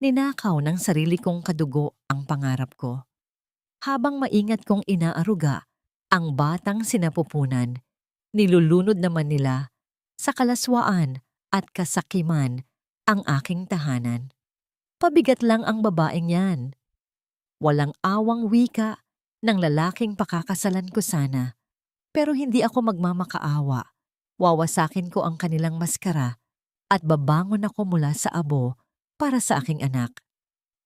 Ninakaw ng sarili kong kadugo ang pangarap ko. Habang maingat kong inaaruga ang batang sinapupunan, nilulunod naman nila sa kalaswaan at kasakiman ang aking tahanan. Pabigat lang ang babaeng yan. Walang awang wika ng lalaking pakakasalan ko sana. Pero hindi ako magmamakaawa. Wawasakin ko ang kanilang maskara at babangon ako mula sa abo para sa aking anak.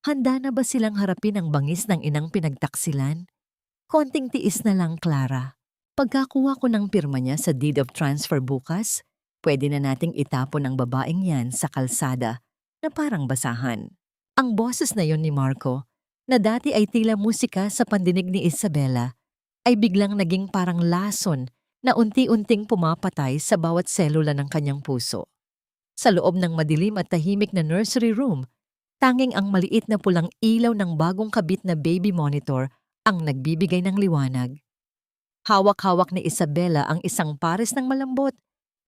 Handa na ba silang harapin ang bangis ng inang pinagtaksilan? Konting tiis na lang, Clara. Pagkakuha ko ng pirma niya sa deed of transfer bukas, pwede na nating itapon ang babaeng yan sa kalsada na parang basahan. Ang boses na yon ni Marco, na dati ay tila musika sa pandinig ni Isabela, ay biglang naging parang lason na unti-unting pumapatay sa bawat selula ng kanyang puso. Sa loob ng madilim at tahimik na nursery room, tanging ang maliit na pulang ilaw ng bagong kabit na baby monitor ang nagbibigay ng liwanag. Hawak-hawak ni Isabela ang isang pares ng malambot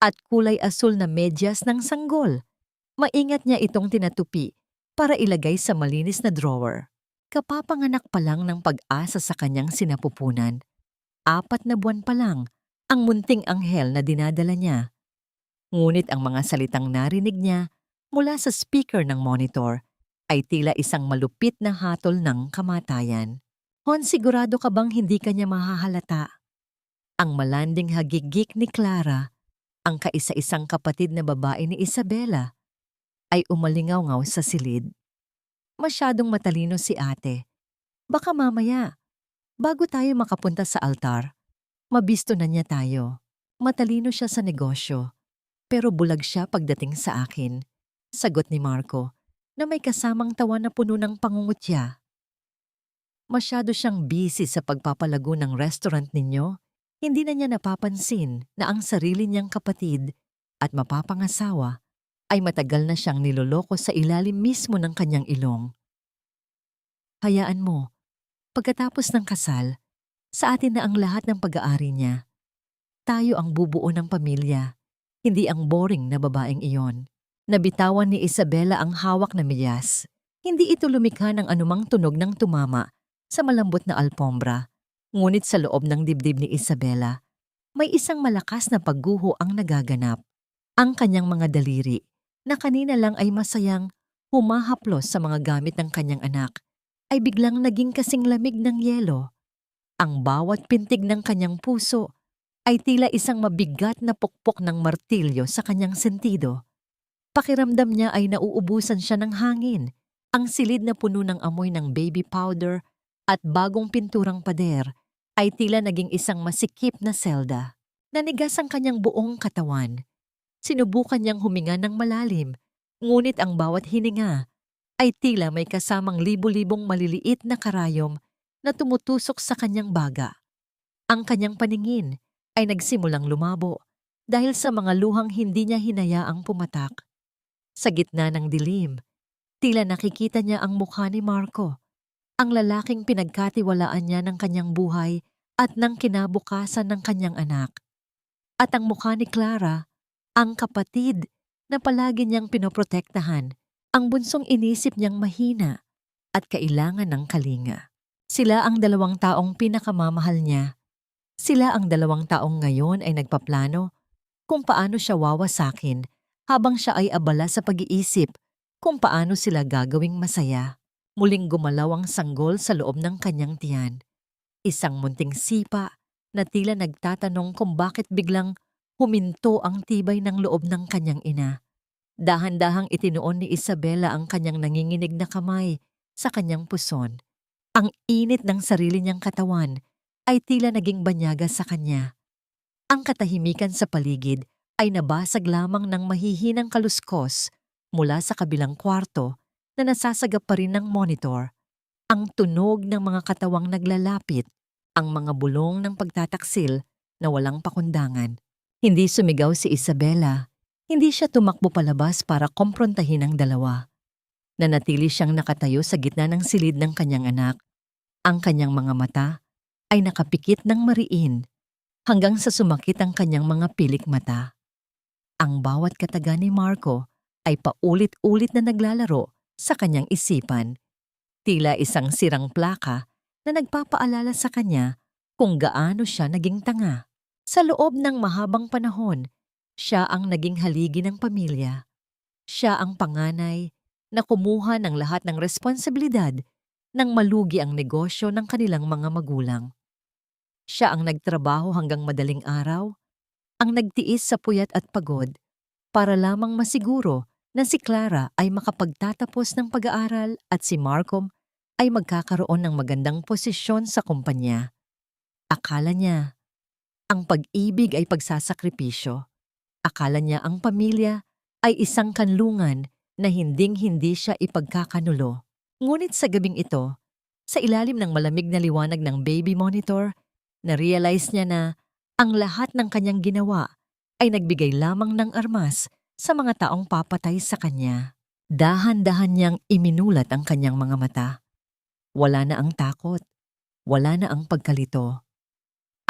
at kulay asul na medyas ng sanggol. Maingat niya itong tinatupi para ilagay sa malinis na drawer. Kapapanganak pa lang ng pag-asa sa kanyang sinapupunan. 4 na buwan pa lang ang munting anghel na dinadala niya. Ngunit ang mga salitang narinig niya mula sa speaker ng monitor ay tila isang malupit na hatol ng kamatayan. Hon, sigurado ka bang hindi ka niya mahahalata? Ang malanding hagigik ni Clara, ang kaisa-isang kapatid na babae ni Isabela, ay umalingaw-ngaw sa silid. Masyadong matalino si ate. Baka mamaya, bago tayo makapunta sa altar, mabisto na niya tayo. Matalino siya sa negosyo, pero bulag siya pagdating sa akin. Sagot ni Marco, na may kasamang tawa na puno ng pangungutya. Masyado siyang busy sa pagpapalago ng restaurant ninyo. Hindi na niya napapansin na ang sarili niyang kapatid at mapapangasawa ay matagal na siyang niloloko sa ilalim mismo ng kanyang ilong. Hayaan mo, pagkatapos ng kasal, sa atin na ang lahat ng pag-aari niya. Tayo ang bubuo ng pamilya, hindi ang boring na babaeng iyon. Nabitawan ni Isabela ang hawak na medyas. Hindi ito lumikha ng anumang tunog ng tumama sa malambot na alpombra. Ngunit sa loob ng dibdib ni Isabela, may isang malakas na pagguho ang nagaganap. Ang kanyang mga daliri, na kanina lang ay masayang humahaplos sa mga gamit ng kanyang anak, ay biglang naging kasing lamig ng yelo. Ang bawat pintig ng kanyang puso ay tila isang mabigat na pukpok ng martilyo sa kanyang sentido. Pakiramdam niya ay nauubusan siya ng hangin. Ang silid na puno ng amoy ng baby powder at bagong pinturang pader ay tila naging isang masikip na selda. Nanigas ang kanyang buong katawan. Sinubukan niyang huminga ng malalim, ngunit ang bawat hininga ay tila may kasamang libu-libong maliliit na karayom na tumutusok sa kanyang baga. Ang kanyang paningin ay nagsimulang lumabo dahil sa mga luhang hindi niya hinayaang pumatak. Sa gitna ng dilim, tila nakikita niya ang mukha ni Marco, ang lalaking pinagkatiwalaan niya ng kanyang buhay at ng kinabukasan ng kanyang anak. At ang mukha ni Clara, ang kapatid na palagi niyang pinoprotektahan, ang bunsong inisip niyang mahina at kailangan ng kalinga. Sila ang 2 taong pinakamamahal niya. Sila ang 2 taong ngayon ay nagpaplano kung paano siya wawasakin habang siya ay abala sa pag-iisip kung paano sila gagawing masaya. Muling gumalaw ang sanggol sa loob ng kanyang tiyan. Isang munting sipa na tila nagtatanong kung bakit biglang huminto ang tibay ng loob ng kanyang ina. Dahan-dahang itinuon ni Isabela ang kanyang nanginginig na kamay sa kanyang puson. Ang init ng sarili niyang katawan ay tila naging banyaga sa kanya. Ang katahimikan sa paligid ay nabasag lamang ng mahihinang kaluskos mula sa kabilang kwarto na nasasagap pa rin ng monitor. Ang tunog ng mga katawang naglalapit, ang mga bulong ng pagtataksil na walang pakundangan. Hindi sumigaw si Isabela. Hindi siya tumakbo palabas para komprontahin ang dalawa. Nanatili siyang nakatayo sa gitna ng silid ng kanyang anak. Ang kanyang mga mata ay nakapikit ng mariin hanggang sa sumakit ang kanyang mga pilik mata. Ang bawat kataga ni Marco ay paulit-ulit na naglalaro Sa kanyang isipan, tila isang sirang plaka na nagpapaalala sa kanya kung gaano siya naging tanga. Sa loob ng mahabang panahon, siya ang naging haligi ng pamilya. Siya ang panganay na kumuha ng lahat ng responsibilidad nang malugi ang negosyo ng kanilang mga magulang. Siya ang nagtrabaho hanggang madaling araw, ang nagtiis sa puyat at pagod para lamang masiguro na si Clara ay makapagtatapos ng pag-aaral at si Marco ay magkakaroon ng magandang posisyon sa kumpanya. Akala niya, ang pag-ibig ay pagsasakripisyo. Akala niya ang pamilya ay isang kanlungan na hinding-hindi siya ipagkakanulo. Ngunit sa gabing ito, sa ilalim ng malamig na liwanag ng baby monitor, na-realize niya na ang lahat ng kanyang ginawa ay nagbigay lamang ng armas sa mga taong papatay sa kanya. Dahan-dahan niyang iminulat ang kanyang mga mata. Wala na ang takot, wala na ang pagkalito.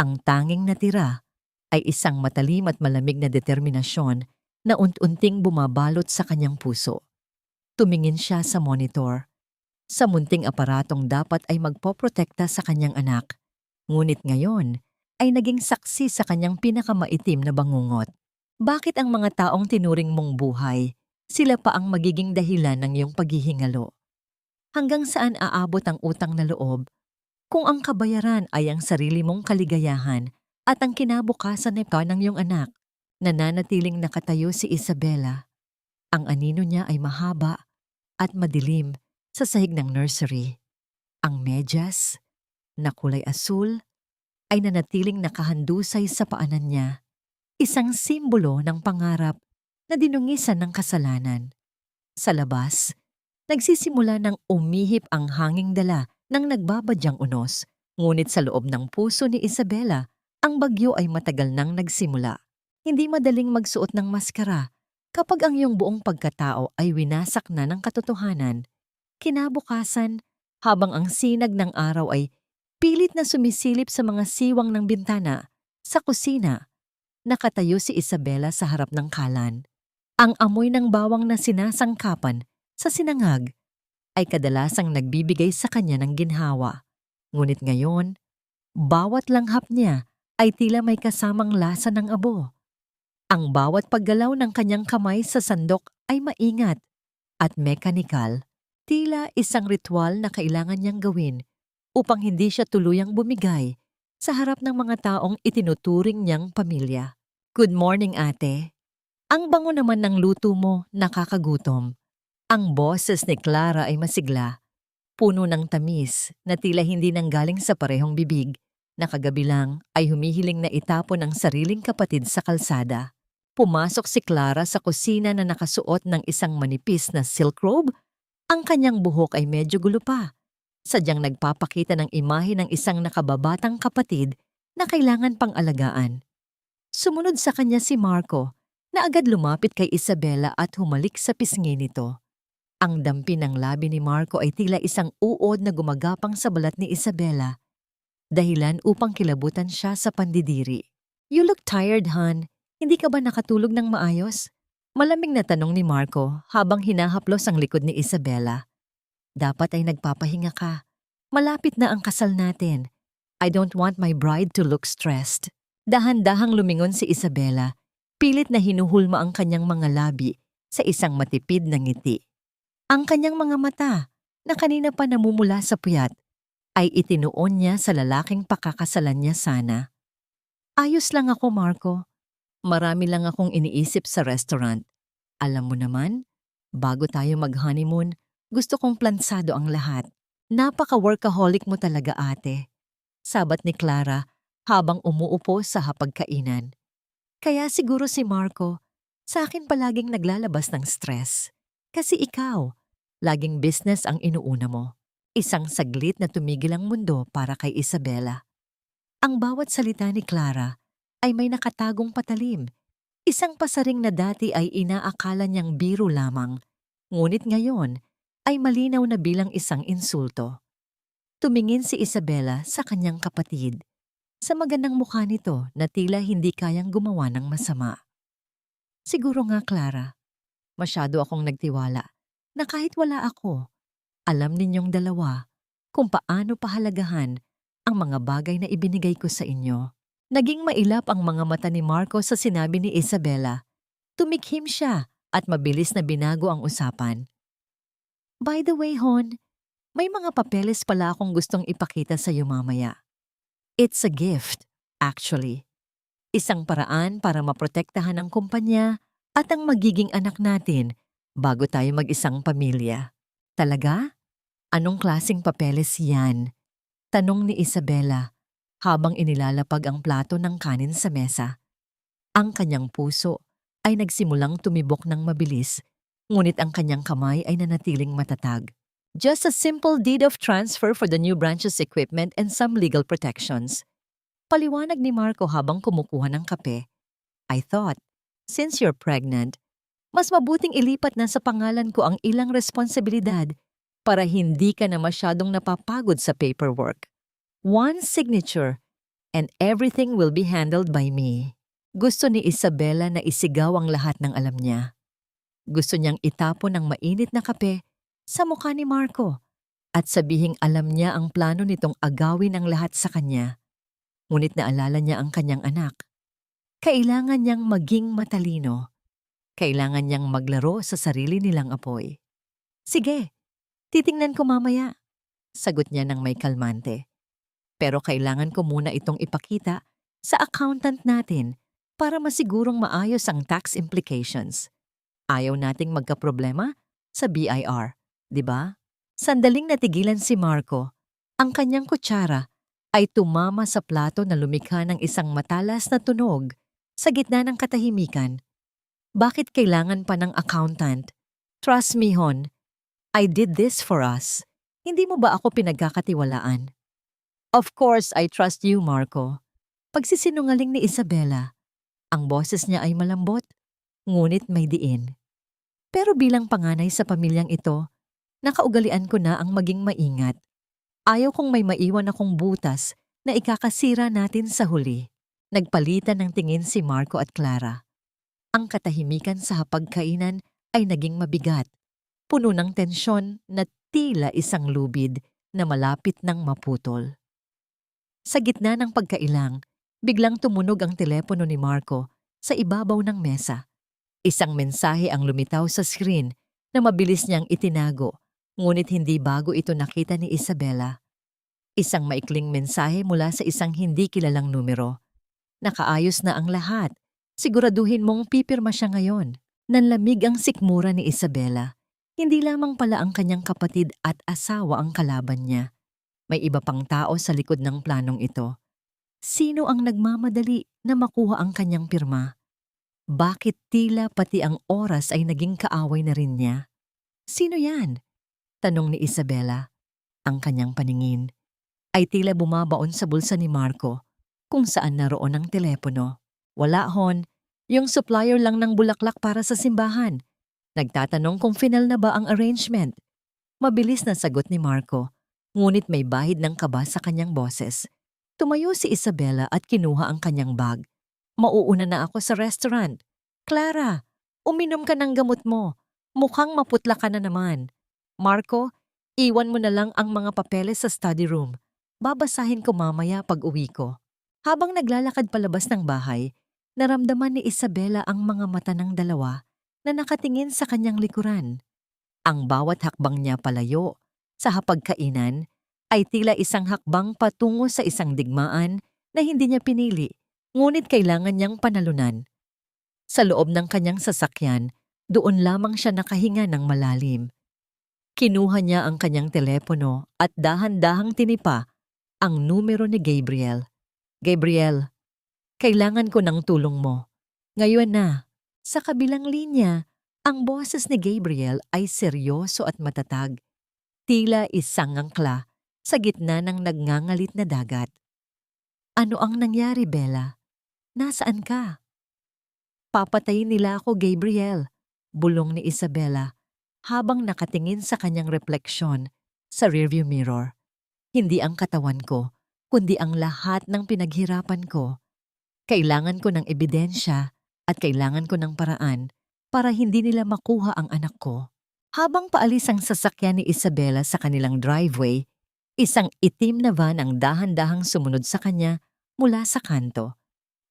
Ang tanging natira ay isang matalim at malamig na determinasyon na unti-unting bumabalot sa kanyang puso. Tumingin siya sa monitor, sa munting aparatong dapat ay magpoprotekta sa kanyang anak. Ngunit ngayon ay naging saksi sa kanyang pinakamaitim na bangungot. Bakit ang mga taong tinuring mong buhay, sila pa ang magiging dahilan ng iyong paghihingalo? Hanggang saan aabot ang utang na loob kung ang kabayaran ay ang sarili mong kaligayahan at ang kinabukasan ng iyong anak? Nananatiling nakatayo si Isabela. Ang anino niya ay mahaba at madilim sa sahig ng nursery. Ang medyas, na kulay asul, ay nanatiling nakahandusay sa paanan niya. Isang simbolo ng pangarap na dinungisan ng kasalanan. Sa labas, nagsisimula ng umihip ang hanging dala ng nagbabadyang unos. Ngunit sa loob ng puso ni Isabela, ang bagyo ay matagal nang nagsimula. Hindi madaling magsuot ng maskara kapag ang iyong buong pagkatao ay winasak na ng katotohanan. Kinabukasan, habang ang sinag ng araw ay pilit na sumisilip sa mga siwang ng bintana, sa kusina, nakatayo si Isabela sa harap ng kalan. Ang amoy ng bawang na sinasangkapan sa sinangag ay kadalasang nagbibigay sa kanya ng ginhawa. Ngunit ngayon, bawat langhap niya ay tila may kasamang lasa ng abo. Ang bawat paggalaw ng kanyang kamay sa sandok ay maingat at mekanikal, tila isang ritual na kailangan niyang gawin upang hindi siya tuluyang bumigay sa harap ng mga taong itinuturing niyang pamilya. Good morning, ate. Ang bango naman ng luto mo, nakakagutom. Ang boses ni Clara ay masigla, puno ng tamis na tila hindi nanggaling sa parehong bibig, na kagabi lang ay humihiling na itapon ang sariling kapatid sa kalsada. Pumasok si Clara sa kusina na nakasuot ng isang manipis na silk robe. Ang kanyang buhok ay medyo gulo pa, sadyang nagpapakita ng imahe ng isang nakababatang kapatid na kailangan pang alagaan. Sumunod sa kanya si Marco, na agad lumapit kay Isabela at humalik sa pisngi nito. Ang dampi ng labi ni Marco ay tila isang uod na gumagapang sa balat ni Isabela, dahilan upang kilabutan siya sa pandidiri. You look tired, hon. Hindi ka ba nakatulog ng maayos? Malamig na tanong ni Marco habang hinahaplos ang likod ni Isabela. Dapat ay nagpapahinga ka. Malapit na ang kasal natin. I don't want my bride to look stressed. Dahan-dahang lumingon si Isabela, pilit na hinuhulma ang kanyang mga labi sa isang matipid na ngiti. Ang kanyang mga mata, na kanina pa namumula sa puyat, ay itinuon niya sa lalaking pakakasalan niya sana. Ayos lang ako, Marco. Marami lang akong iniisip sa restaurant. Alam mo naman, bago tayo mag-honeymoon, gusto kong plansado ang lahat. Napaka-workaholic mo talaga, ate. Sabat ni Clara habang umuupo sa hapagkainan. Kaya siguro si Marco, sa akin palaging naglalabas ng stress. Kasi ikaw, laging business ang inuuna mo. Isang saglit na tumigil ang mundo para kay Isabela. Ang bawat salita ni Clara ay may nakatagong patalim. Isang pasaring na dati ay inaakala niyang biro lamang, ngunit ngayon ay malinaw na bilang isang insulto. Tumingin si Isabela sa kanyang kapatid, sa magandang mukha nito na tila hindi kayang gumawa ng masama. Siguro nga, Clara, masyado akong nagtiwala na kahit wala ako, alam ninyong dalawa kung paano pahalagahan ang mga bagay na ibinigay ko sa inyo. Naging mailap ang mga mata ni Marco sa sinabi ni Isabela. Tumikhim siya at mabilis na binago ang usapan. By the way, Hon, may mga papeles pala akong gustong ipakita sa iyo mamaya. It's a gift, actually. Isang paraan para maprotektahan ang kumpanya at ang magiging anak natin bago tayo mag-isang pamilya. Talaga? Anong klaseng papeles yan? Tanong ni Isabela habang inilalapag ang plato ng kanin sa mesa. Ang kanyang puso ay nagsimulang tumibok ng mabilis, ngunit ang kanyang kamay ay nanatiling matatag. Just a simple deed of transfer for the new branch's equipment and some legal protections. Paliwanag ni Marco habang kumukuha ng kape. I thought, since you're pregnant, mas mabuting ilipat na sa pangalan ko ang ilang responsibilidad para hindi ka na masyadong napapagod sa paperwork. One signature, and everything will be handled by me. Gusto ni Isabela na isigaw ang lahat ng alam niya. Gusto niyang itapon ng mainit na kape sa mukha ni Marco at sabihing alam niya ang plano nitong agawin ang lahat sa kanya. Ngunit naalala niya ang kanyang anak. Kailangan niyang maging matalino. Kailangan niyang maglaro sa sarili nilang apoy. Sige, titingnan ko mamaya, sagot niya ng may kalmante. Pero kailangan ko muna itong ipakita sa accountant natin para masigurong maayos ang tax implications. Ayaw nating magkaproblema sa BIR, di ba? Sandaling natigilan si Marco. Ang kanyang kutsara ay tumama sa plato na lumikha ng isang matalas na tunog sa gitna ng katahimikan. Bakit kailangan pa ng accountant? Trust me, Hon. I did this for us. Hindi mo ba ako pinagkakatiwalaan? Of course, I trust you, Marco. Pagsisinungaling ni Isabela. Ang boses niya ay malambot, ngunit may diin. Pero bilang panganay sa pamilyang ito, nakaugalian ko na ang maging maingat. Ayaw kong may maiwan akong butas na ikakasira natin sa huli. Nagpalitan ng tingin si Marco at Clara. Ang katahimikan sa hapagkainan ay naging mabigat, puno ng tensyon na tila isang lubid na malapit ng maputol. Sa gitna ng pagkailang, biglang tumunog ang telepono ni Marco sa ibabaw ng mesa. Isang mensahe ang lumitaw sa screen na mabilis niyang itinago, ngunit hindi bago ito nakita ni Isabela. Isang maikling mensahe mula sa isang hindi kilalang numero. Nakaayos na ang lahat. Siguraduhin mong pipirma siya ngayon. Nanlamig ang sikmura ni Isabela. Hindi lamang pala ang kanyang kapatid at asawa ang kalaban niya. May iba pang tao sa likod ng planong ito. Sino ang nagmamadali na makuha ang kanyang pirma? Bakit tila pati ang oras ay naging kaaway na rin niya? Sino yan? Tanong ni Isabela. Ang kanyang paningin ay tila bumabaon sa bulsa ni Marco kung saan naroon ang telepono. Wala, Hon. Yung supplier lang ng bulaklak para sa simbahan. Nagtatanong kung final na ba ang arrangement. Mabilis na sagot ni Marco, ngunit may bahid ng kaba sa kanyang boses. Tumayo si Isabela at kinuha ang kanyang bag. Mauuna na ako sa restaurant. Clara, uminom ka ng gamot mo. Mukhang maputla ka na naman. Marco, iwan mo na lang ang mga papeles sa study room. Babasahin ko mamaya pag uwi ko. Habang naglalakad palabas ng bahay, naramdaman ni Isabela ang mga mata ng dalawa na nakatingin sa kanyang likuran. Ang bawat hakbang niya palayo sa hapagkainan ay tila isang hakbang patungo sa isang digmaan na hindi niya pinili, ngunit kailangan niyang panalunan. Sa loob ng kanyang sasakyan, doon lamang siya nakahinga ng malalim. Kinuha niya ang kanyang telepono at dahan-dahang tinipa ang numero ni Gabriel. Gabriel, kailangan ko ng tulong mo. Ngayon na. Sa kabilang linya, ang boses ni Gabriel ay seryoso at matatag. Tila isang angkla sa gitna ng nagngangalit na dagat. Ano ang nangyari, Bella? Nasaan ka? Papatayin nila ako, Gabriel, bulong ni Isabela habang nakatingin sa kanyang refleksyon sa rearview mirror. Hindi ang katawan ko, kundi ang lahat ng pinaghirapan ko. Kailangan ko ng ebidensya at kailangan ko ng paraan para hindi nila makuha ang anak ko. Habang paalis ang sasakyan ni Isabela sa kanilang driveway, isang itim na van ang dahan-dahang sumunod sa kanya mula sa kanto.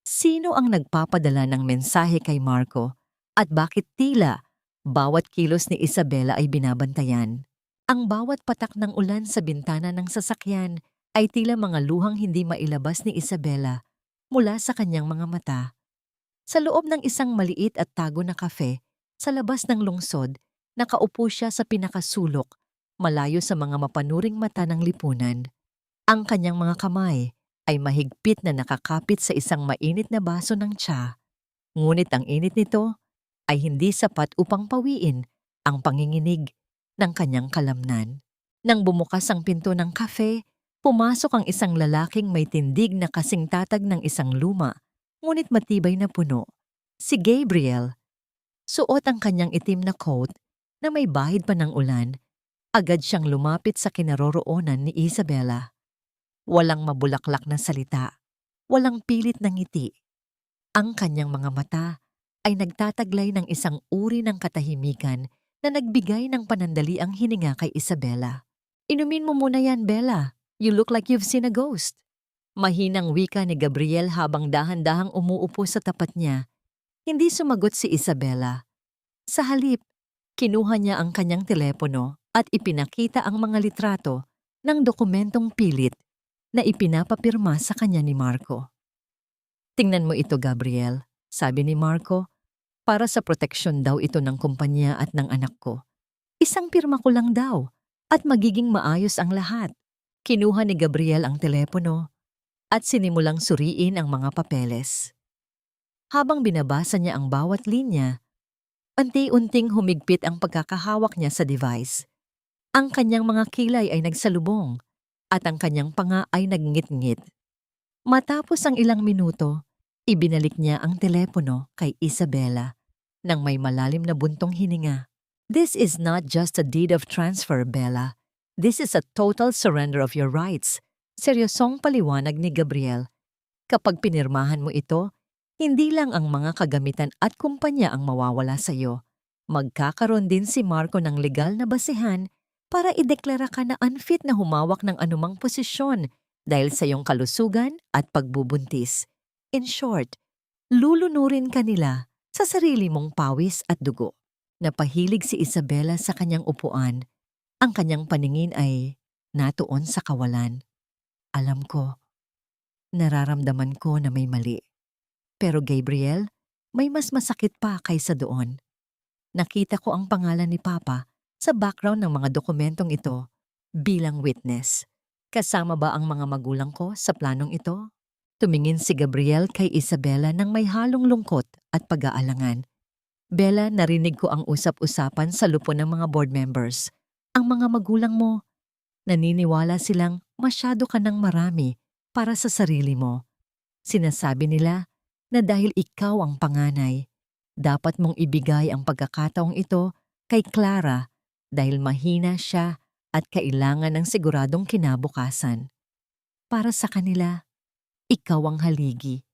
Sino ang nagpapadala ng mensahe kay Marco at bakit tila bawat kilos ni Isabela ay binabantayan? Ang bawat patak ng ulan sa bintana ng sasakyan ay tila mga luhang hindi mailabas ni Isabela mula sa kanyang mga mata. Sa loob ng isang maliit at tago na kafe, sa labas ng lungsod, nakaupo siya sa pinakasulok, malayo sa mga mapanuring mata ng lipunan. Ang kanyang mga kamay ay mahigpit na nakakapit sa isang mainit na baso ng tsa. Ngunit ang init nito ay hindi sapat upang pawiin ang panginginig ng kanyang kalamnan. Nang bumukas ang pinto ng kafe, pumasok ang isang lalaking may tindig na kasing tatag ng isang luma, ngunit matibay na puno. Si Gabriel. Suot ang kanyang itim na coat na may bahid pa ng ulan. Agad siyang lumapit sa kinaroroonan ni Isabela. Walang mabulaklak na salita, walang pilit na ngiti. Ang kanyang mga mata ay nagtataglay ng isang uri ng katahimikan na nagbigay ng panandaliang hininga kay Isabela. "Inumin mo muna yan, Bella. You look like you've seen a ghost." Mahinang wika ni Gabriel habang dahan-dahang umuupo sa tapat niya. Hindi sumagot si Isabela. Sa halip, kinuha niya ang kanyang telepono at ipinakita ang mga litrato ng dokumentong pilit na ipinapapirma sa kanya ni Marco. "Tingnan mo ito, Gabriel," sabi ni Marco. "Para sa proteksyon daw ito ng kumpanya at ng anak ko. Isang pirma ko lang daw at magiging maayos ang lahat." Kinuha ni Gabriel ang telepono at sinimulang suriin ang mga papeles. Habang binabasa niya ang bawat linya, unti-unting humigpit ang pagkakahawak niya sa device. Ang kanyang mga kilay ay nagsalubong at ang kanyang panga ay nagngit-ngit. Matapos ang ilang minuto, ibinalik niya ang telepono kay Isabela nang may malalim na buntong hininga. "This is not just a deed of transfer, Bella. This is a total surrender of your rights." Seryosong paliwanag ni Gabriel. "Kapag pinirmahan mo ito, hindi lang ang mga kagamitan at kumpanya ang mawawala sa iyo. Magkakaroon din si Marco ng legal na basehan para ideklara ka na unfit na humawak ng anumang posisyon dahil sa iyong kalusugan at pagbubuntis. In short, lulunurin ka nila sa sarili mong pawis at dugo." Napahilig si Isabela sa kanyang upuan. Ang kanyang paningin ay natuon sa kawalan. "Alam ko, nararamdaman ko na may mali. Pero Gabriel, may mas masakit pa kaysa doon. Nakita ko ang pangalan ni Papa sa background ng mga dokumentong ito bilang witness. Kasama ba ang mga magulang ko sa planong ito?" Tumingin si Gabriel kay Isabela nang may halong lungkot at pag-aalangan. "Bella, narinig ko ang usap-usapan sa lupo ng mga board members. Ang mga magulang mo, naniniwala silang masyado ka ng marami para sa sarili mo. Sinasabi nila na dahil ikaw ang panganay, dapat mong ibigay ang pagkakataong ito kay Clara dahil mahina siya at kailangan ng siguradong kinabukasan. Para sa kanila, ikaw ang haligi,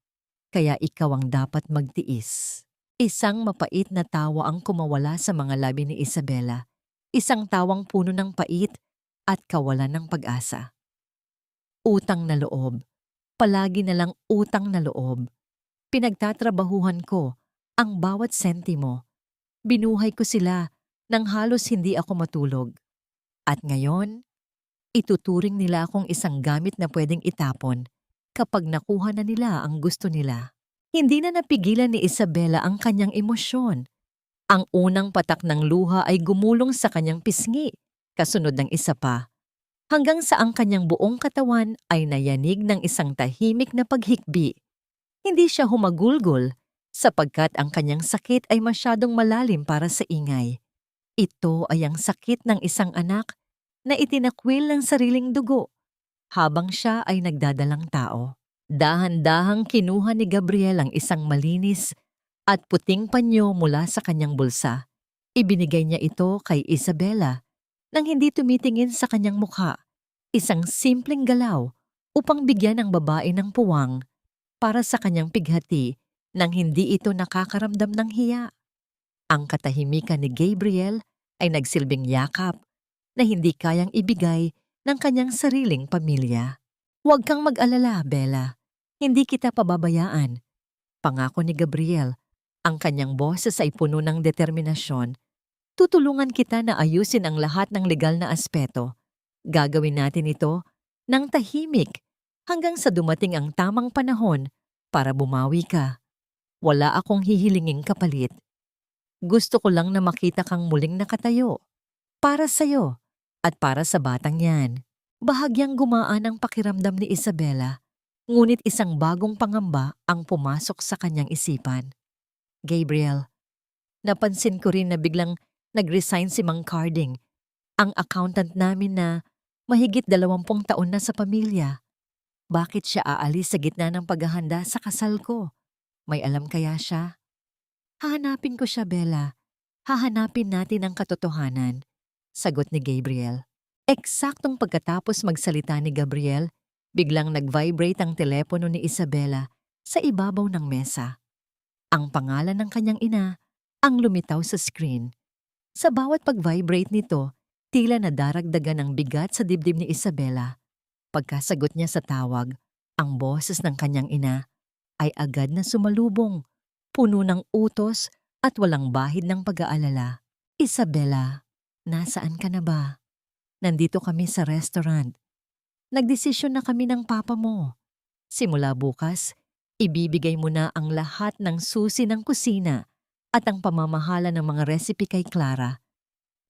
kaya ikaw ang dapat magtiis." Isang mapait na tawa ang kumawala sa mga labi ni Isabela. Isang tawang puno ng pait at kawalan ng pag-asa. Utang na loob. Palagi na lang utang na loob. Pinagtatrabahuhan ko ang bawat sentimo. Binuhay ko sila nang halos hindi ako matulog. At ngayon, ituturing nila akong isang gamit na pwedeng itapon kapag nakuha na nila ang gusto nila. Hindi na napigilan ni Isabela ang kanyang emosyon. Ang unang patak ng luha ay gumulong sa kanyang pisngi, kasunod ng isa pa, hanggang sa ang kanyang buong katawan ay nayanig ng isang tahimik na paghikbi. Hindi siya humagulgol sapagkat ang kanyang sakit ay masyadong malalim para sa ingay. Ito ay ang sakit ng isang anak na itinakwil ng sariling dugo habang siya ay nagdadalang tao. Dahan-dahang kinuha ni Gabriel ang isang malinis at puting panyo mula sa kanyang bulsa. Ibinigay niya ito kay Isabela nang hindi tumitingin sa kanyang mukha. Isang simpleng galaw upang bigyan ang babae ng puwang para sa kanyang pighati nang hindi ito nakakaramdam ng hiya. Ang katahimikan ni Gabriel ay nagsilbing yakap na hindi kayang ibigay ng kanyang sariling pamilya. Huwag kang mag-alala, Bella. Hindi kita pababayaan. Pangako ni Gabriel. Ang kanyang boses ay puno ng determinasyon. Tutulungan kita na ayusin ang lahat ng legal na aspeto. Gagawin natin ito ng tahimik hanggang sa dumating ang tamang panahon para bumawi ka. Wala akong hihilinging kapalit. Gusto ko lang na makita kang muling nakatayo. Para sa'yo at para sa batang yan. Bahagyang gumaan ang pakiramdam ni Isabela, ngunit isang bagong pangamba ang pumasok sa kanyang isipan. Gabriel, napansin ko rin na biglang nag-resign si Mang Carding, ang accountant namin na mahigit 20 taon na sa pamilya. Bakit siya aalis sa gitna ng paghahanda sa kasal ko? May alam kaya siya? Hahanapin ko siya, Bella. Hahanapin natin ang katotohanan, sagot ni Gabriel. Eksaktong pagkatapos magsalita ni Gabriel, biglang nag-vibrate ang telepono ni Isabela sa ibabaw ng mesa. Ang pangalan ng kanyang ina ang lumitaw sa screen. Sa bawat pag-vibrate nito, tila nadaragdagan ang bigat sa dibdib ni Isabela. Pagkasagot niya sa tawag, ang boses ng kanyang ina ay agad na sumalubong, puno ng utos at walang bahid ng pag-aalala. Isabela, nasaan ka na ba? Nandito kami sa restaurant. Nagdesisyon na kami ng papa mo. Simula bukas, ibibigay mo na ang lahat ng susi ng kusina at ang pamamahala ng mga recipe kay Clara.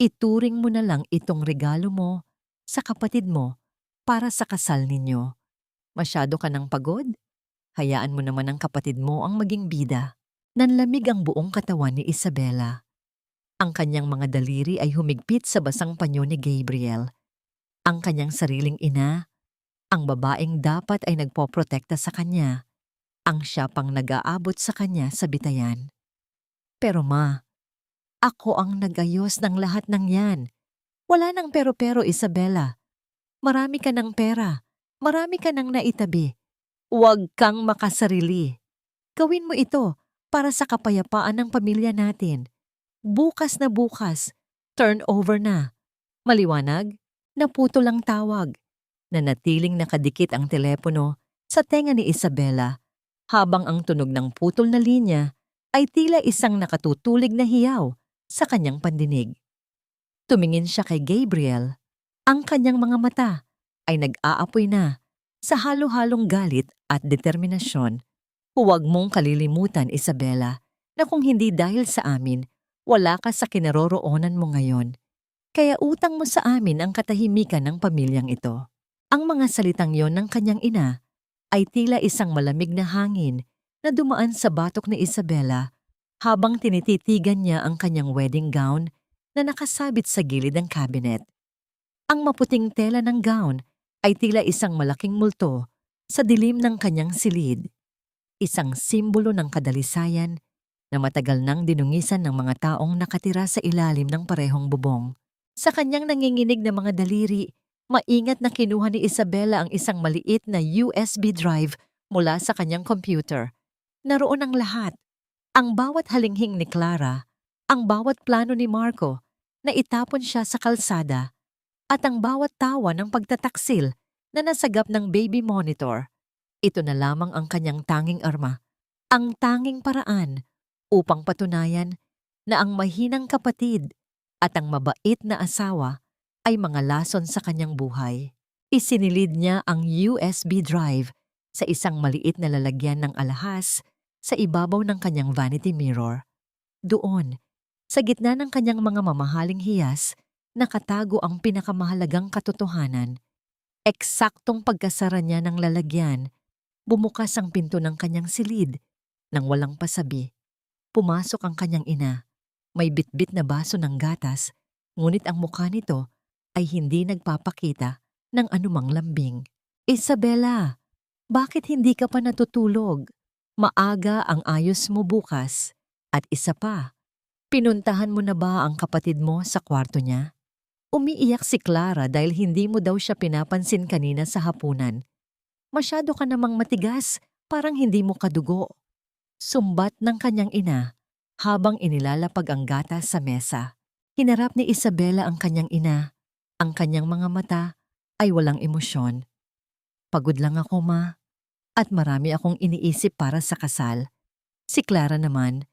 Ituring mo na lang itong regalo mo sa kapatid mo para sa kasal ninyo. Masyado ka ng pagod? Hayaan mo naman ang kapatid mo ang maging bida. Nanlamig ang buong katawan ni Isabela. Ang kanyang mga daliri ay humigpit sa basang panyo ni Gabriel. Ang kanyang sariling ina, ang babaeng dapat ay nagpoprotekta sa kanya, ang siya pang nag-aabot sa kanya sa bitayan. Pero ma, ako ang nag-ayos ng lahat ng yan. Wala nang pero-pero, Isabela. Marami ka ng pera, marami ka ng naitabi. Huwag kang makasarili. Gawin mo ito para sa kapayapaan ng pamilya natin. Bukas na bukas, turnover na. Maliwanag, naputol ang tawag. Nanatiling nakadikit ang telepono sa tenga ni Isabela, habang ang tunog ng putol na linya ay tila isang nakatutulig na hiyaw sa kanyang pandinig. Tumingin siya kay Gabriel. Ang kanyang mga mata ay nag-aapoy na sa halo-halong galit at determinasyon. Huwag mong kalilimutan, Isabela, na kung hindi dahil sa amin, wala ka sa kinaroroonan mo ngayon. Kaya utang mo sa amin ang katahimikan ng pamilyang ito. Ang mga salitang yon ng kanyang ina ay tila isang malamig na hangin na dumaan sa batok ni Isabela habang tinititigan niya ang kanyang wedding gown na nakasabit sa gilid ng cabinet. Ang maputing tela ng gown ay tila isang malaking multo sa dilim ng kanyang silid. Isang simbolo ng kadalisayan na matagal nang dinungisan ng mga taong nakatira sa ilalim ng parehong bubong. Sa kanyang nanginginig na mga daliri, maingat na kinuha ni Isabela ang isang maliit na USB drive mula sa kanyang computer. Naroon ang lahat. Ang bawat halinghing ni Clara, ang bawat plano ni Marco na itapon siya sa kalsada, at ang bawat tawa ng pagtataksil na nasagap ng baby monitor. Ito na lamang ang kanyang tanging arma, ang tanging paraan upang patunayan na ang mahinang kapatid at ang mabait na asawa ay mga lason sa kanyang buhay. Isinilid niya ang USB drive sa isang maliit na lalagyan ng alahas sa ibabaw ng kanyang vanity mirror. Doon, sa gitna ng kanyang mga mamahaling hiyas, nakatago ang pinakamahalagang katotohanan. Eksaktong pagkasara niya ng lalagyan, bumukas ang pinto ng kanyang silid nang walang pasabi. Pumasok ang kanyang ina. May bitbit na baso ng gatas, ngunit ang mukha nito ay hindi nagpapakita ng anumang lambing. Isabela, bakit hindi ka pa natutulog? Maaga ang ayos mo bukas. At isa pa, pinuntahan mo na ba ang kapatid mo sa kwarto niya? Umiiyak si Clara dahil hindi mo daw siya pinapansin kanina sa hapunan. Masyado ka namang matigas, parang hindi mo kadugo. Sumbat ng kanyang ina habang inilalapag ang gatas sa mesa. Hinarap ni Isabela ang kanyang ina. Ang kanyang mga mata ay walang emosyon. Pagod lang ako, ma. At marami akong iniisip para sa kasal. Si Clara naman,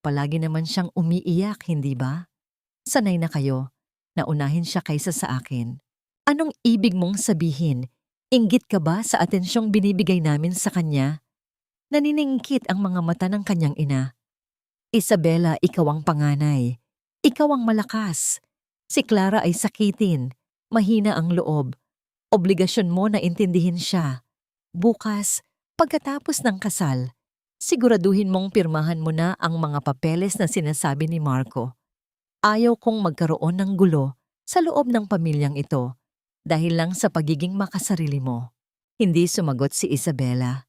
palagi naman siyang umiiyak, hindi ba? Sanay na kayo. Naunahin siya kaysa sa akin. Anong ibig mong sabihin? Inggit ka ba sa atensyong binibigay namin sa kanya? Naniningkit ang mga mata ng kanyang ina. Isabela, ikaw ang panganay. Ikaw ang malakas. Si Clara ay sakitin. Mahina ang loob. Obligasyon mo na intindihin siya. Bukas, pagkatapos ng kasal, siguraduhin mong pirmahan mo na ang mga papeles na sinasabi ni Marco. Ayaw kong magkaroon ng gulo sa loob ng pamilyang ito dahil lang sa pagiging makasarili mo. Hindi sumagot si Isabela.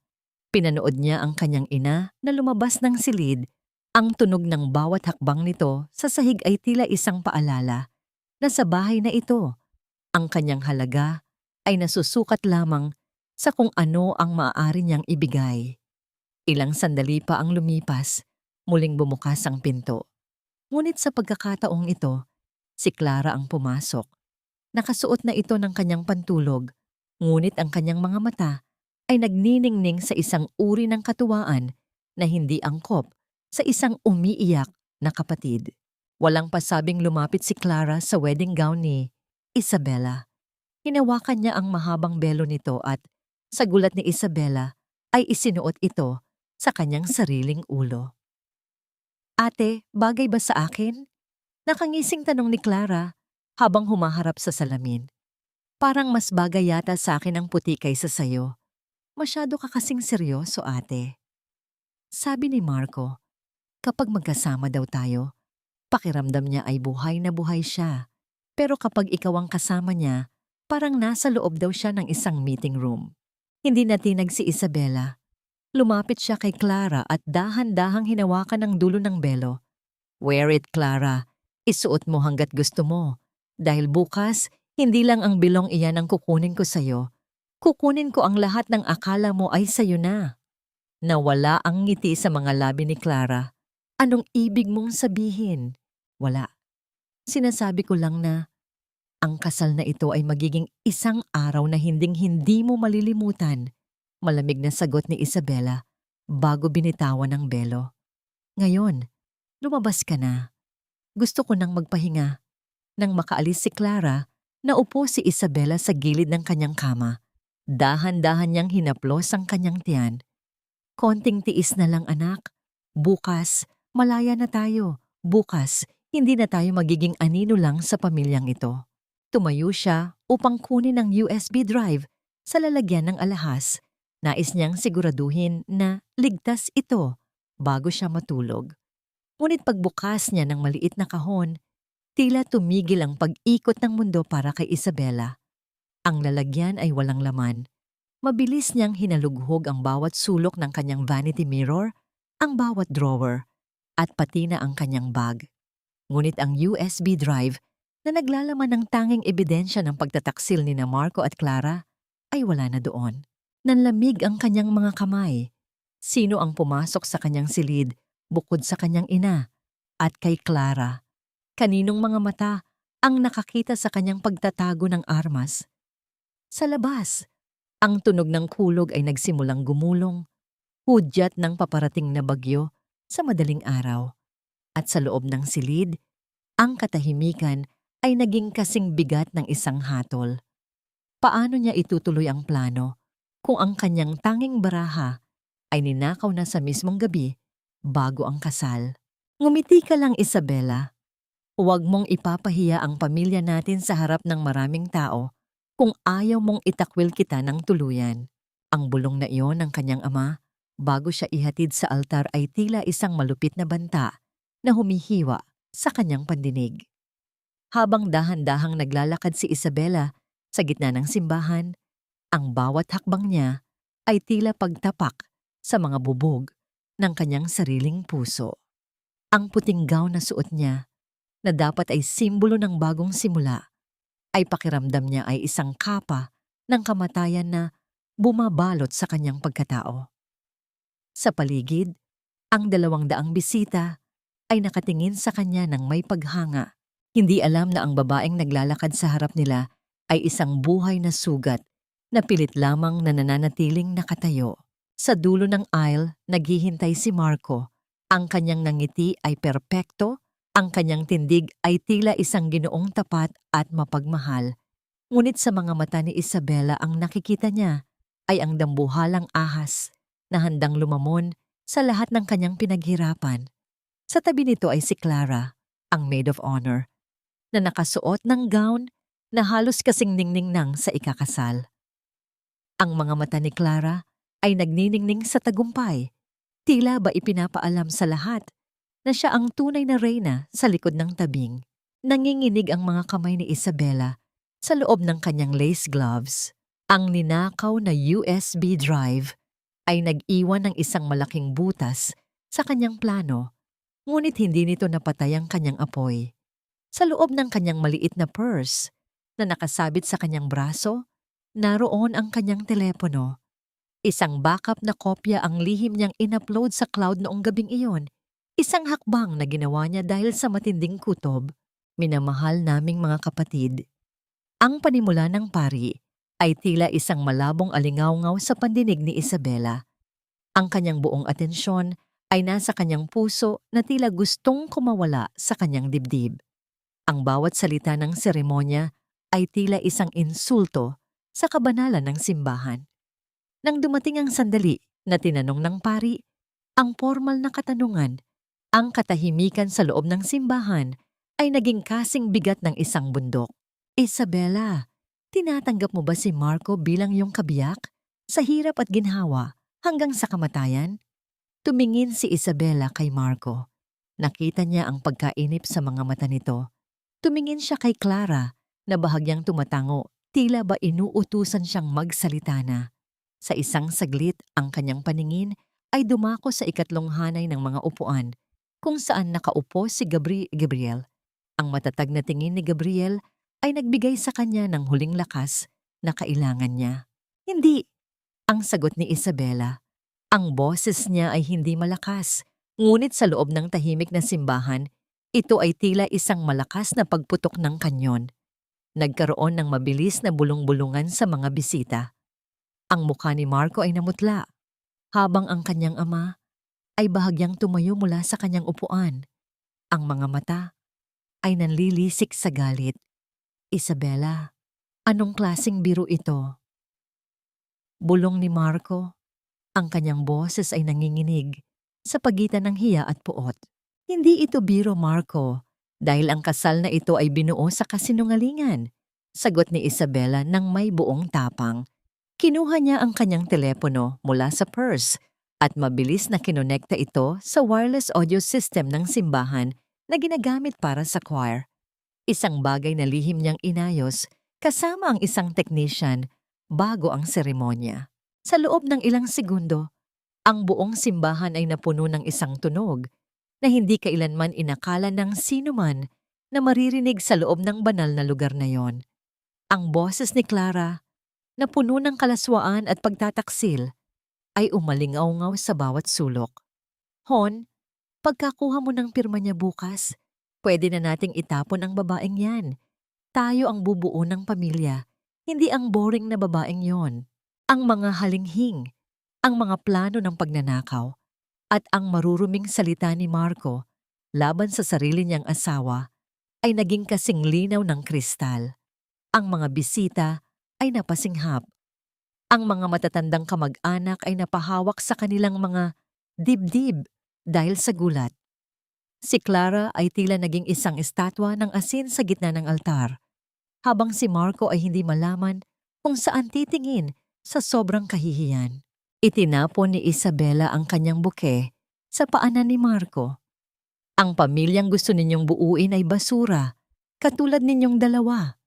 Pinanood niya ang kanyang ina na lumabas ng silid. Ang tunog ng bawat hakbang nito sa sahig ay tila isang paalala na sa bahay na ito, ang kanyang halaga ay nasusukat lamang sa kung ano ang maaari niyang ibigay. Ilang sandali pa ang lumipas, muling bumukas ang pinto. Ngunit sa pagkakataong ito, si Clara ang pumasok. Nakasuot na ito ng kanyang pantulog, ngunit ang kanyang mga mata ay nagniningning sa isang uri ng katuwaan na hindi angkop sa isang umiiyak na kapatid. Walang pasabing lumapit si Clara sa wedding gown ni Isabela. Hinawakan niya ang mahabang belo nito at, sa gulat ni Isabela, ay isinuot ito sa kanyang sariling ulo. Ate, bagay ba sa akin? Nakangising tanong ni Clara habang humaharap sa salamin. Parang mas bagay yata sa akin ang puti kaysa sayo. Masyado ka kasing seryoso, ate. Sabi ni Marco, kapag magkasama daw tayo, pakiramdam niya ay buhay na buhay siya. Pero kapag ikaw ang kasama niya, parang nasa loob daw siya ng isang meeting room. Hindi natinag si Isabela. Lumapit siya kay Clara at dahan-dahang hinawakan ang dulo ng belo. Wear it, Clara. Isuot mo hanggat gusto mo. Dahil bukas, hindi lang ang bilong iyan ang kukunin ko sa'yo. Kukunin ko ang lahat ng akala mo ay sa'yo na. Nawala ang ngiti sa mga labi ni Clara. Anong ibig mong sabihin? Wala. Sinasabi ko lang na ang kasal na ito ay magiging isang araw na hinding-hindi mo malilimutan. Malamig na sagot ni Isabela bago binitawan ng belo. Ngayon, lumabas ka na. Gusto ko nang magpahinga. Nang makaalis si Clara, naupo si Isabela sa gilid ng kanyang kama. Dahan-dahan niyang hinaplos ang kanyang tiyan. Konting tiis na lang, anak. Bukas, malaya na tayo. Bukas, hindi na tayo magiging anino lang sa pamilyang ito. Tumayo siya upang kunin ang USB drive sa lalagyan ng alahas. Nais niyang siguraduhin na ligtas ito bago siya matulog. Ngunit pagbukas niya ng maliit na kahon, tila tumigil ang pag-ikot ng mundo para kay Isabela. Ang lalagyan ay walang laman. Mabilis niyang hinalughog ang bawat sulok ng kanyang vanity mirror, ang bawat drawer, at pati na ang kanyang bag. Ngunit ang USB drive na naglalaman ng tanging ebidensya ng pagtataksil ni na Marco at Clara ay wala na doon. Nanlamig ang kanyang mga kamay. Sino ang pumasok sa kanyang silid bukod sa kanyang ina at kay Clara? Kaninong mga mata ang nakakita sa kanyang pagtatago ng armas? Sa labas, ang tunog ng kulog ay nagsimulang gumulong, hudyat ng paparating na bagyo sa madaling araw. At sa loob ng silid, ang katahimikan ay naging kasing bigat ng isang hatol. Paano niya itutuloy ang plano kung ang kanyang tanging baraha ay ninakaw na sa mismong gabi bago ang kasal? Ngumiti ka lang, Isabela. Huwag mong ipapahiya ang pamilya natin sa harap ng maraming tao kung ayaw mong itakwil kita ng tuluyan. Ang bulong na iyon ng kanyang ama bago siya ihatid sa altar ay tila isang malupit na banta na humihiwa sa kanyang pandinig. Habang dahan-dahang naglalakad si Isabela sa gitna ng simbahan, ang bawat hakbang niya ay tila pagtapak sa mga bubog ng kanyang sariling puso. Ang puting gown na suot niya, na dapat ay simbolo ng bagong simula, ay pakiramdam niya ay isang kapa ng kamatayan na bumabalot sa kanyang pagkatao. Sa paligid, ang 200 bisita ay nakatingin sa kanya ng may paghanga. Hindi alam na ang babaeng naglalakad sa harap nila ay isang buhay na sugat na pilit lamang na nananatiling nakatayo. Sa dulo ng aisle, naghihintay si Marco. Ang kanyang ngiti ay perpekto, ang kanyang tindig ay tila isang ginoong tapat at mapagmahal. Ngunit sa mga mata ni Isabela ang nakikita niya ay ang dambuhalang ahas na handang lumamon sa lahat ng kanyang pinaghirapan. Sa tabi nito ay si Clara, ang maid of honor, na nakasuot ng gown na halos kasing ningningnang sa ikakasal. Ang mga mata ni Clara ay nagniningning sa tagumpay, tila ba ipinapaalam sa lahat na siya ang tunay na reyna sa likod ng tabing. Nanginginig ang mga kamay ni Isabela sa loob ng kanyang lace gloves. Ang ninakaw na USB drive ay nag-iwan ng isang malaking butas sa kanyang plano, ngunit hindi nito napatay ang kanyang apoy. Sa loob ng kanyang maliit na purse na nakasabit sa kanyang braso, naroon ang kanyang telepono. Isang backup na kopya ang lihim niyang in-upload sa cloud noong gabing iyon. Isang hakbang na ginawa niya dahil sa matinding kutob. Minamahal naming mga kapatid. Ang panimula ng pari ay tila isang malabong alingawngaw sa pandinig ni Isabela. Ang kanyang buong atensyon ay nasa kanyang puso na tila gustong kumawala sa kanyang dibdib. Ang bawat salita ng seremonya ay tila isang insulto sa kabanalan ng simbahan. Nang dumating ang sandali na tinanong ng pari, ang formal na katanungan, ang katahimikan sa loob ng simbahan ay naging kasing bigat ng isang bundok. Isabela, tinatanggap mo ba si Marco bilang iyong kabiyak? Sa hirap at ginhawa hanggang sa kamatayan? Tumingin si Isabela kay Marco. Nakita niya ang pagkainip sa mga mata nito. Tumingin siya kay Clara na bahagyang tumatango, tila ba inuutusan siyang magsalita na. Sa isang saglit, ang kanyang paningin ay dumako sa ikatlong hanay ng mga upuan, kung saan nakaupo si Gabriel. Ang matatag na tingin ni Gabriel ay nagbigay sa kanya ng huling lakas na kailangan niya. Hindi, ang sagot ni Isabela. Ang boses niya ay hindi malakas, ngunit sa loob ng tahimik na simbahan, ito ay tila isang malakas na pagputok ng kanyon. Nagkaroon ng mabilis na bulong-bulungan sa mga bisita. Ang mukha ni Marco ay namutla, habang ang kanyang ama ay bahagyang tumayo mula sa kanyang upuan. Ang mga mata ay nanlilisik sa galit. Isabela, anong klaseng biro ito? Bulong ni Marco. Ang kanyang boses ay nanginginig sa pagitan ng hiya at puot. Hindi ito biro, Marco, dahil ang kasal na ito ay binuo sa kasinungalingan. Sagot ni Isabela nang may buong tapang. Kinuha niya ang kanyang telepono mula sa purse at mabilis na kinonekta ito sa wireless audio system ng simbahan na ginagamit para sa choir. Isang bagay na lihim niyang inayos kasama ang isang technician bago ang seremonya. Sa loob ng ilang segundo, ang buong simbahan ay napuno ng isang tunog na hindi kailanman inakala ng sinuman na maririnig sa loob ng banal na lugar na yon. Ang boses ni Clara, na puno ng kalaswaan at pagtataksil, ay umalingaw-ngaw sa bawat sulok. Hon, pagkakuha mo ng pirma niya bukas, pwede na nating itapon ang babaeng yan. Tayo ang bubuo ng pamilya, hindi ang boring na babaeng yon. Ang mga halinghing, ang mga plano ng pagnanakaw, at ang maruruming salita ni Marco laban sa sarili niyang asawa ay naging kasing linaw ng kristal. Ang mga bisita ay napasinghap. Ang mga matatandang kamag-anak ay napahawak sa kanilang mga dibdib dahil sa gulat. Si Clara ay tila naging isang estatwa ng asin sa gitna ng altar, habang si Marco ay hindi malaman kung saan titingin sa sobrang kahihiyan. Itinapon ni Isabela ang kanyang buke sa paanan ni Marco. Ang pamilyang gusto ninyong buuin ay basura, katulad ninyong dalawa.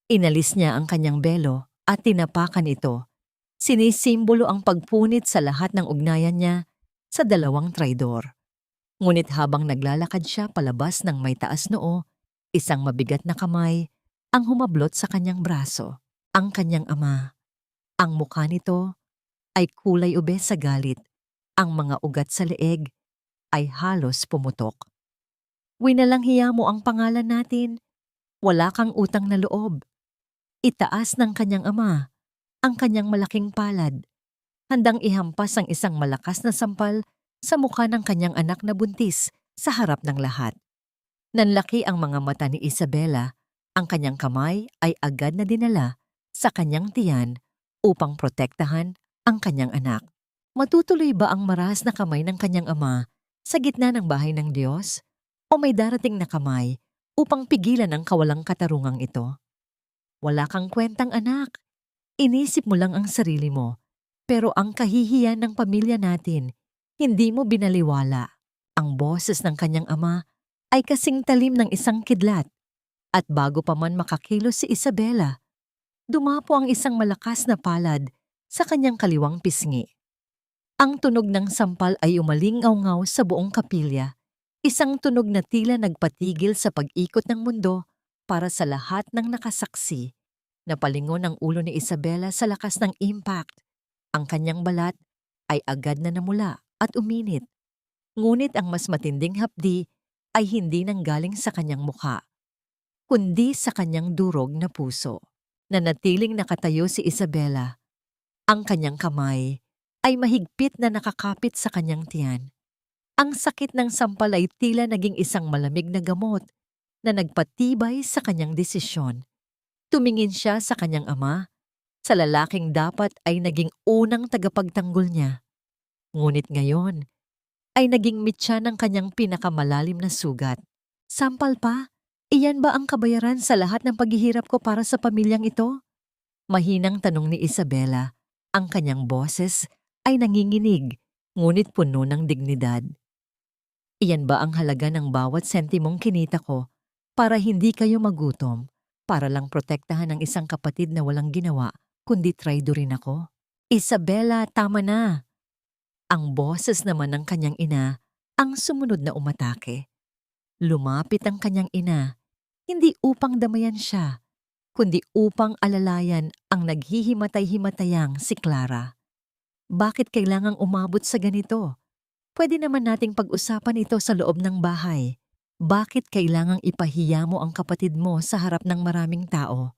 Inalis niya ang kanyang belo at tinapakan ito. Sinisimbolo ang pagpunit sa lahat ng ugnayan niya sa dalawang traidor. Ngunit habang naglalakad siya palabas ng may taas noo, isang mabigat na kamay ang humablot sa kanyang braso. Ang kanyang ama. Ang mukha nito ay kulay ube sa galit. Ang mga ugat sa leeg ay halos pumutok. Winalanghiya mo ang pangalan natin, Wala kang utang na loob. Itaas ng kanyang ama ang kanyang malaking palad, handang ihampas ang isang malakas na sampal sa mukha ng kanyang anak na buntis sa harap ng lahat. Nanlaki ang mga mata ni Isabela, ang kanyang kamay ay agad na dinala sa kanyang tiyan upang protektahan ang kanyang anak. Matutuloy ba ang maras na kamay ng kanyang ama sa gitna ng bahay ng Diyos? O may darating na kamay upang pigilan ang kawalang katarungang ito? Wala kang kwentang anak. Inisip mo lang ang sarili mo. Pero ang kahihiyan ng pamilya natin, hindi mo binaliwala. Ang boses ng kanyang ama ay kasing talim ng isang kidlat. At bago pa man makakilos si Isabela, dumapo ang isang malakas na palad sa kanyang kaliwang pisngi. Ang tunog ng sampal ay umalingaw-ngaw sa buong kapilya, isang tunog na tila nagpatigil sa pag-ikot ng mundo para sa lahat ng nakasaksi. Napalingon ang ulo ni Isabela sa lakas ng impact. Ang kanyang balat ay agad na namula at uminit. Ngunit ang mas matinding hapdi ay hindi nanggaling sa kanyang mukha, kundi sa kanyang durog na puso. Nanatiling nakatayo si Isabela. Ang kanyang kamay ay mahigpit na nakakapit sa kanyang tiyan. Ang sakit ng sampal ay tila naging isang malamig na gamot na nagpatibay sa kanyang desisyon. Tumingin siya sa kanyang ama, sa lalaking dapat ay naging unang tagapagtanggol niya. Ngunit ngayon ay naging mitya ng kanyang pinakamalalim na sugat. Sampal pa? Iyan ba ang kabayaran sa lahat ng paghihirap ko para sa pamilyang ito? Mahinang tanong ni Isabela. Ang kanyang boses ay nanginginig, ngunit puno ng dignidad. Iyan ba ang halaga ng bawat sentimong kinita ko para hindi kayo magutom, para lang protektahan ang isang kapatid na walang ginawa, kundi traidorin ako? Isabela, tama na! Ang boses naman ng kanyang ina ang sumunod na umatake. Lumapit ang kanyang ina, hindi upang damayan siya, kundi upang alalayan ang naghihimatay-himatayang si Clara. Bakit kailangang umabot sa ganito? Pwede naman nating pag-usapan ito sa loob ng bahay. Bakit kailangang ipahiya mo ang kapatid mo sa harap ng maraming tao?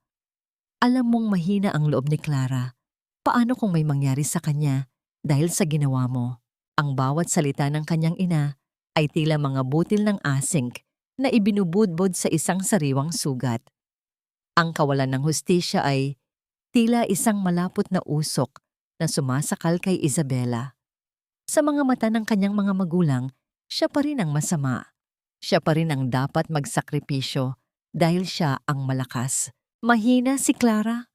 Alam mong mahina ang loob ni Clara. Paano kung may mangyari sa kanya dahil sa ginawa mo? Ang bawat salita ng kanyang ina ay tila mga butil ng asing na ibinubudbod sa isang sariwang sugat. Ang kawalan ng hustisya ay tila isang malapot na usok na sumasakal kay Isabela. Sa mga mata ng kanyang mga magulang, siya pa rin ang masama. Siya pa rin ang dapat magsakripisyo dahil siya ang malakas. Mahina si Clara?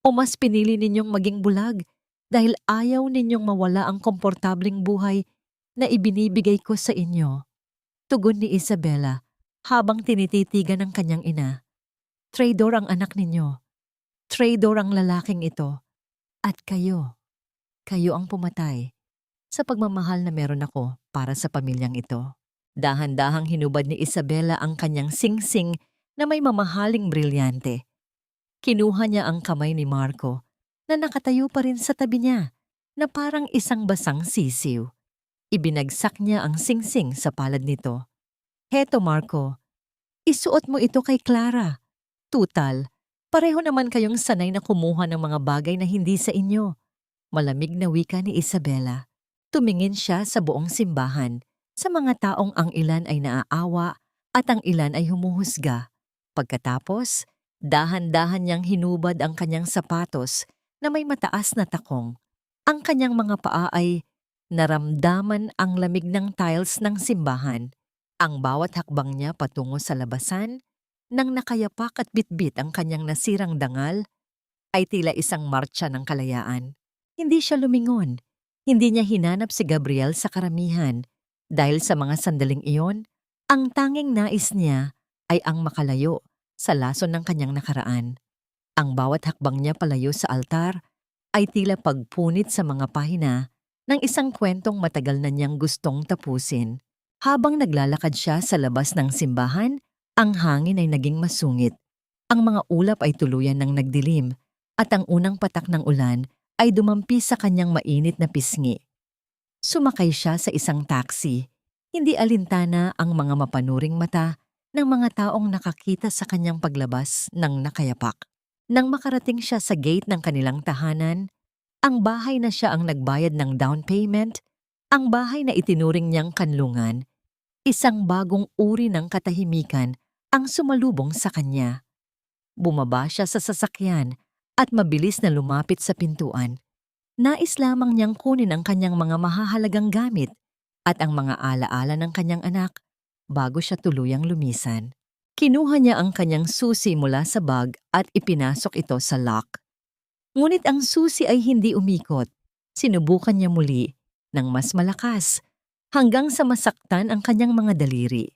O mas pinili ninyong maging bulag dahil ayaw ninyong mawala ang komportabling buhay na ibinibigay ko sa inyo? Tugon ni Isabela habang tinititigan ng kanyang ina. Traidor ang anak ninyo. Traidor ang lalaking ito. At kayo ang pumatay sa pagmamahal na meron ako para sa pamilyang ito. Dahan-dahang hinubad ni Isabela ang kanyang singsing na may mamahaling brilyante. Kinuha niya ang kamay ni Marco na nakatayo pa rin sa tabi niya na parang isang basang sisiw. Ibinagsak niya ang singsing sa palad nito. Heto Marco, isuot mo ito kay Clara. Tutal, pareho naman kayong sanay na kumuha ng mga bagay na hindi sa inyo. Malamig na wika ni Isabela. Tumingin siya sa buong simbahan, sa mga taong ang ilan ay naaawa at ang ilan ay humuhusga. Pagkatapos, dahan-dahan niyang hinubad ang kanyang sapatos na may mataas na takong. Ang kanyang mga paa ay naramdaman ang lamig ng tiles ng simbahan. Ang bawat hakbang niya patungo sa labasan, nang nakayapak at bitbit ang kanyang nasirang dangal, ay tila isang martsa ng kalayaan. Hindi siya lumingon. Hindi niya hinanap si Gabriel sa karamihan. Dahil sa mga sandaling iyon, ang tanging nais niya ay ang makalayo sa lason ng kanyang nakaraan. Ang bawat hakbang niya palayo sa altar ay tila pagpunit sa mga pahina ng isang kwentong matagal na niyang gustong tapusin. Habang naglalakad siya sa labas ng simbahan, ang hangin ay naging masungit. Ang mga ulap ay tuluyan ng nagdilim at ang unang patak ng ulan ay dumampi sa kanyang mainit na pisngi. Sumakay siya sa isang taxi. Hindi alintana ang mga mapanuring mata ng mga taong nakakita sa kanyang paglabas ng nakayapak. Nang makarating siya sa gate ng kanilang tahanan, ang bahay na siya ang nagbayad ng down payment, ang bahay na itinuring niyang kanlungan, isang bagong uri ng katahimikan ang sumalubong sa kanya. Bumaba siya sa sasakyan at mabilis na lumapit sa pintuan. Nais lamang niyang kunin ang kanyang mga mahahalagang gamit at ang mga alaala ng kanyang anak bago siya tuluyang lumisan. Kinuha niya ang kanyang susi mula sa bag at ipinasok ito sa lock. Ngunit ang susi ay hindi umikot. Sinubukan niya muli ng mas malakas hanggang sa masaktan ang kanyang mga daliri.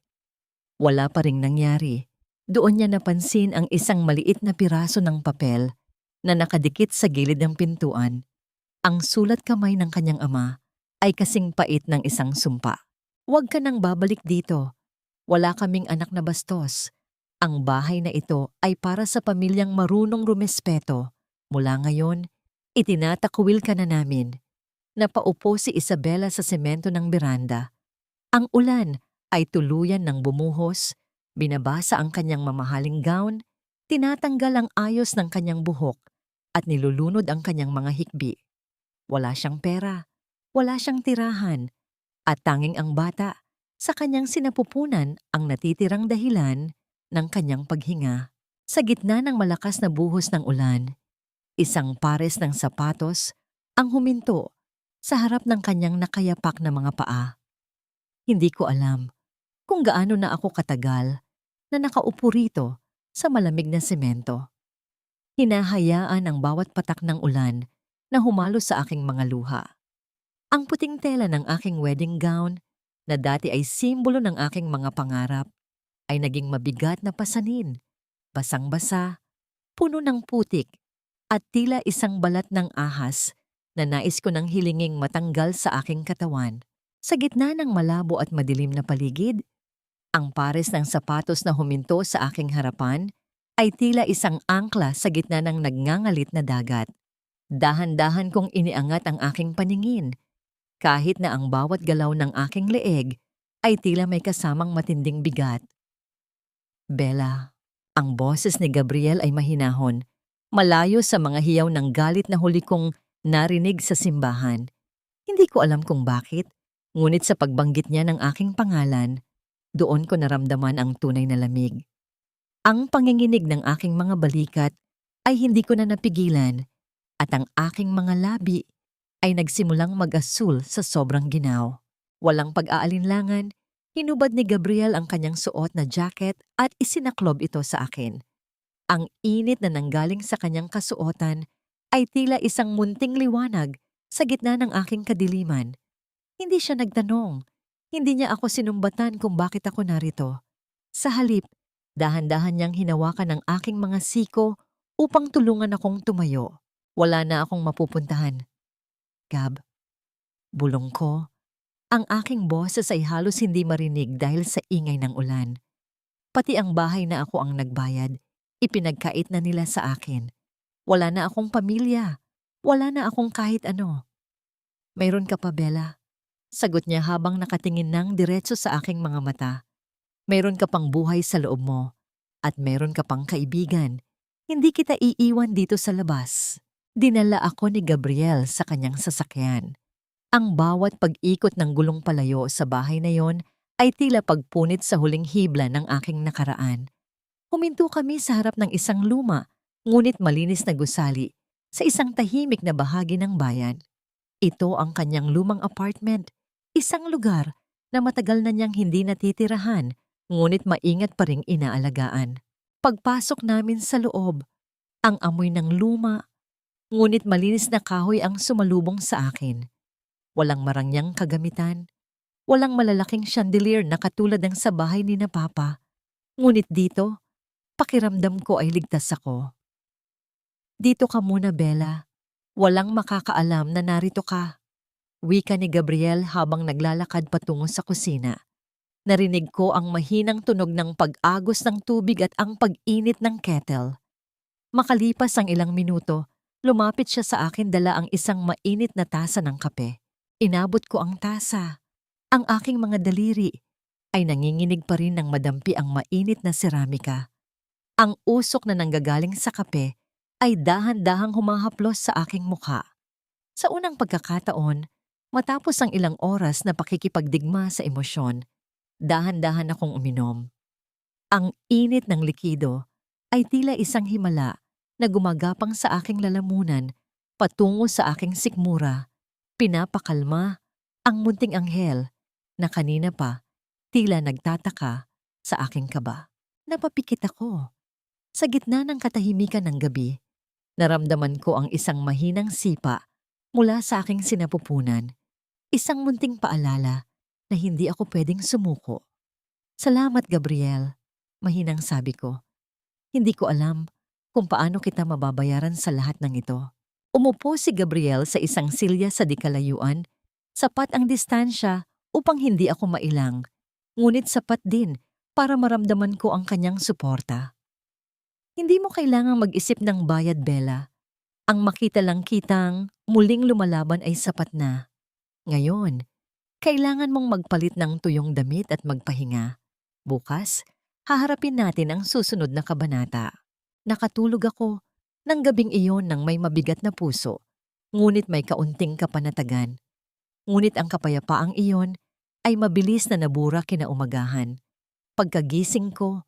Wala pa ring nangyari. Doon niya napansin ang isang maliit na piraso ng papel na nakadikit sa gilid ng pintuan. Ang sulat kamay ng kanyang ama ay kasing pait ng isang sumpa. Huwag ka nang babalik dito. Wala kaming anak na bastos. Ang bahay na ito ay para sa pamilyang marunong rumespeto. Mula ngayon, itinatakwil ka na namin. Napaupo si Isabela sa semento ng beranda. Ang ulan ay tuluyan ng bumuhos, binabasa ang kanyang mamahaling gown, tinatanggal ang ayos ng kanyang buhok at nilulunod ang kanyang mga hikbi. Wala siyang pera, wala siyang tirahan, at tanging ang bata sa kanyang sinapupunan ang natitirang dahilan ng kanyang paghinga. Sa gitna ng malakas na buhos ng ulan, isang pares ng sapatos ang huminto sa harap ng kanyang nakayapak na mga paa. Hindi ko alam kung gaano na ako katagal na nakaupo rito sa malamig na semento. Hinahayaan ang bawat patak ng ulan na humalo sa aking mga luha. Ang puting tela ng aking wedding gown na dati ay simbolo ng aking mga pangarap ay naging mabigat na pasanin, basang-basa, puno ng putik at tila isang balat ng ahas na nais ko nang hilinging matanggal sa aking katawan. Sa gitna ng malabo at madilim na paligid, ang pares ng sapatos na huminto sa aking harapan ay tila isang angkla sa gitna ng nagngangalit na dagat. Dahan-dahan kong iniangat ang aking paningin, kahit na ang bawat galaw ng aking leeg ay tila may kasamang matinding bigat. Bella, ang boses ni Gabriel ay mahinahon, malayo sa mga hiyaw ng galit na huli kong narinig sa simbahan. Hindi ko alam kung bakit, ngunit sa pagbanggit niya ng aking pangalan, doon ko naramdaman ang tunay na lamig. Ang panginginig ng aking mga balikat ay hindi ko na napigilan at ang aking mga labi ay nagsimulang mag-asul sa sobrang ginaw. Walang pag-aalinlangan, hinubad ni Gabriel ang kanyang suot na jacket at isinaklob ito sa akin. Ang init na nanggaling sa kanyang kasuotan ay tila isang munting liwanag sa gitna ng aking kadiliman. Hindi siya nagtanong. Hindi niya ako sinumbatan kung bakit ako narito. Sa halip, dahan-dahan niyang hinawakan ang aking mga siko upang tulungan akong tumayo. Wala na akong mapupuntahan. Gab, bulong ko. Ang aking boses ay halos hindi marinig dahil sa ingay ng ulan. Pati ang bahay na ako ang nagbayad, ipinagkait na nila sa akin. Wala na akong pamilya. Wala na akong kahit ano. Mayroon ka pa, Bella? Sagot niya habang nakatingin ng diretso sa aking mga mata. Mayroon ka pang buhay sa loob mo. At mayroon ka pang kaibigan. Hindi kita iiwan dito sa labas. Dinala ako ni Gabriel sa kanyang sasakyan. Ang bawat pag-ikot ng gulong palayo sa bahay na yon ay tila pagpunit sa huling hibla ng aking nakaraan. Huminto kami sa harap ng isang luma, ngunit malinis na gusali sa isang tahimik na bahagi ng bayan. Ito ang kanyang lumang apartment, isang lugar na matagal na niyang hindi natitirahan, ngunit maingat pa ring inaalagaan. Pagpasok namin sa loob, ang amoy ng luma, ngunit malinis na kahoy ang sumalubong sa akin. Walang marangyang kagamitan, walang malalaking chandelier na katulad ng sa bahay ni na Papa. Ngunit dito, pakiramdam ko ay ligtas ako. Dito ka muna, Bella. Walang makakaalam na narito ka. Wika ni Gabriel habang naglalakad patungo sa kusina. Narinig ko ang mahinang tunog ng pag-agos ng tubig at ang pag-init ng kettle. Makalipas ang ilang minuto, lumapit siya sa akin dala ang isang mainit na tasa ng kape. Inabot ko ang tasa. Ang aking mga daliri ay nanginginig pa rin ng madampi ang mainit na seramika. Ang usok na nanggagaling sa kape ay dahan-dahang humahaplos sa aking mukha. Sa unang pagkakataon, matapos ang ilang oras na pakikipagdigma sa emosyon, dahan-dahan akong uminom. Ang init ng likido ay tila isang himala na gumagapang sa aking lalamunan patungo sa aking sikmura, pinapakalma ang munting anghel na kanina pa tila nagtataka sa aking kaba. Napapikit ako. Sa gitna ng katahimikan ng gabi, naramdaman ko ang isang mahinang sipa mula sa aking sinapupunan, isang munting paalala na hindi ako pwedeng sumuko. Salamat, Gabriel, mahinang sabi ko. Hindi ko alam kung paano kita mababayaran sa lahat ng ito. Umupo si Gabriel sa isang silya sa dikalayuan. Sapat ang distansya upang hindi ako mailang, ngunit sapat din para maramdaman ko ang kanyang suporta. Hindi mo kailangang mag-isip ng bayad, Bella. Ang makita lang kitang muling lumalaban ay sapat na. Ngayon, kailangan mong magpalit ng tuyong damit at magpahinga. Bukas, haharapin natin ang susunod na kabanata. Nakatulog ako ng gabing iyon ng may mabigat na puso, ngunit may kaunting kapanatagan. Ngunit ang kapayapaang iyon ay mabilis na nabura kinaumagahan. Pagkagising ko,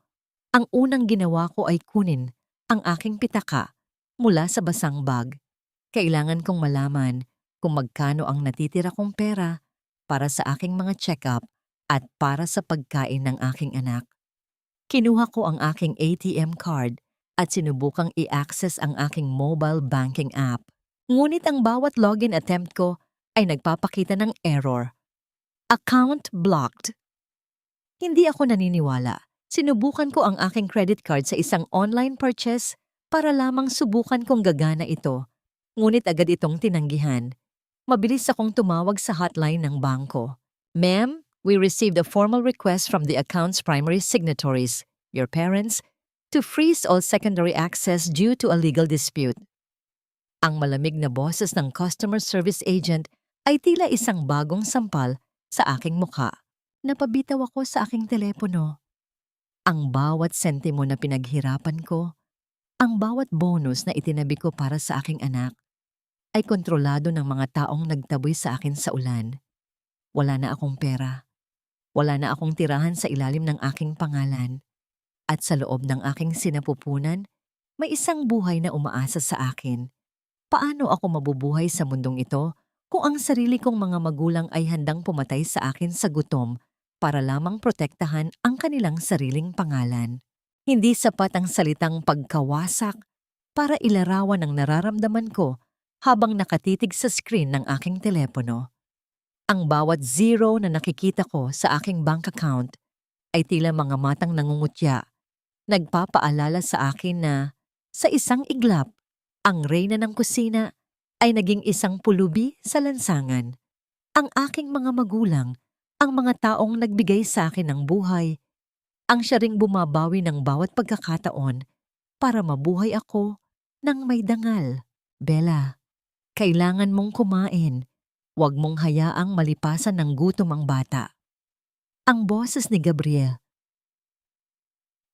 ang unang ginawa ko ay kunin ang aking pitaka mula sa basang bag. Kailangan kong malaman kung magkano ang natitira kong pera para sa aking mga check-up at para sa pagkain ng aking anak. Kinuha ko ang aking ATM card at sinubukang i-access ang aking mobile banking app. Ngunit ang bawat login attempt ko ay nagpapakita ng error. Account blocked. Hindi ako naniniwala. Sinubukan ko ang aking credit card sa isang online purchase para lamang subukan kung gagana ito. Ngunit agad itong tinanggihan. Mabilis akong tumawag sa hotline ng bangko. Ma'am, we received a formal request from the account's primary signatories, your parents, to freeze all secondary access due to a legal dispute. Ang malamig na boses ng customer service agent ay tila isang bagong sampal sa aking mukha. Napabitaw ako sa aking telepono. Ang bawat sentimo na pinaghirapan ko, ang bawat bonus na itinabi ko para sa aking anak, ay kontrolado ng mga taong nagtaboy sa akin sa ulan. Wala na akong pera. Wala na akong tirahan sa ilalim ng aking pangalan. At sa loob ng aking sinapupunan, may isang buhay na umaasa sa akin. Paano ako mabubuhay sa mundong ito kung ang sarili kong mga magulang ay handang pumatay sa akin sa gutom para lamang protektahan ang kanilang sariling pangalan? Hindi sapat ang salitang pagkawasak para ilarawan ang nararamdaman ko habang nakatitig sa screen ng aking telepono. Ang bawat zero na nakikita ko sa aking bank account ay tila mga matang nangungutya. Nagpapaalala sa akin na sa isang iglap, ang reyna ng kusina ay naging isang pulubi sa lansangan. Ang aking mga magulang, ang mga taong nagbigay sa akin ng buhay, ang siya ring bumabawi ng bawat pagkakataon para mabuhay ako ng may dangal. Bella, kailangan mong kumain. Huwag mong hayaang malipasan ng gutom ang bata. Ang boses ni Gabriel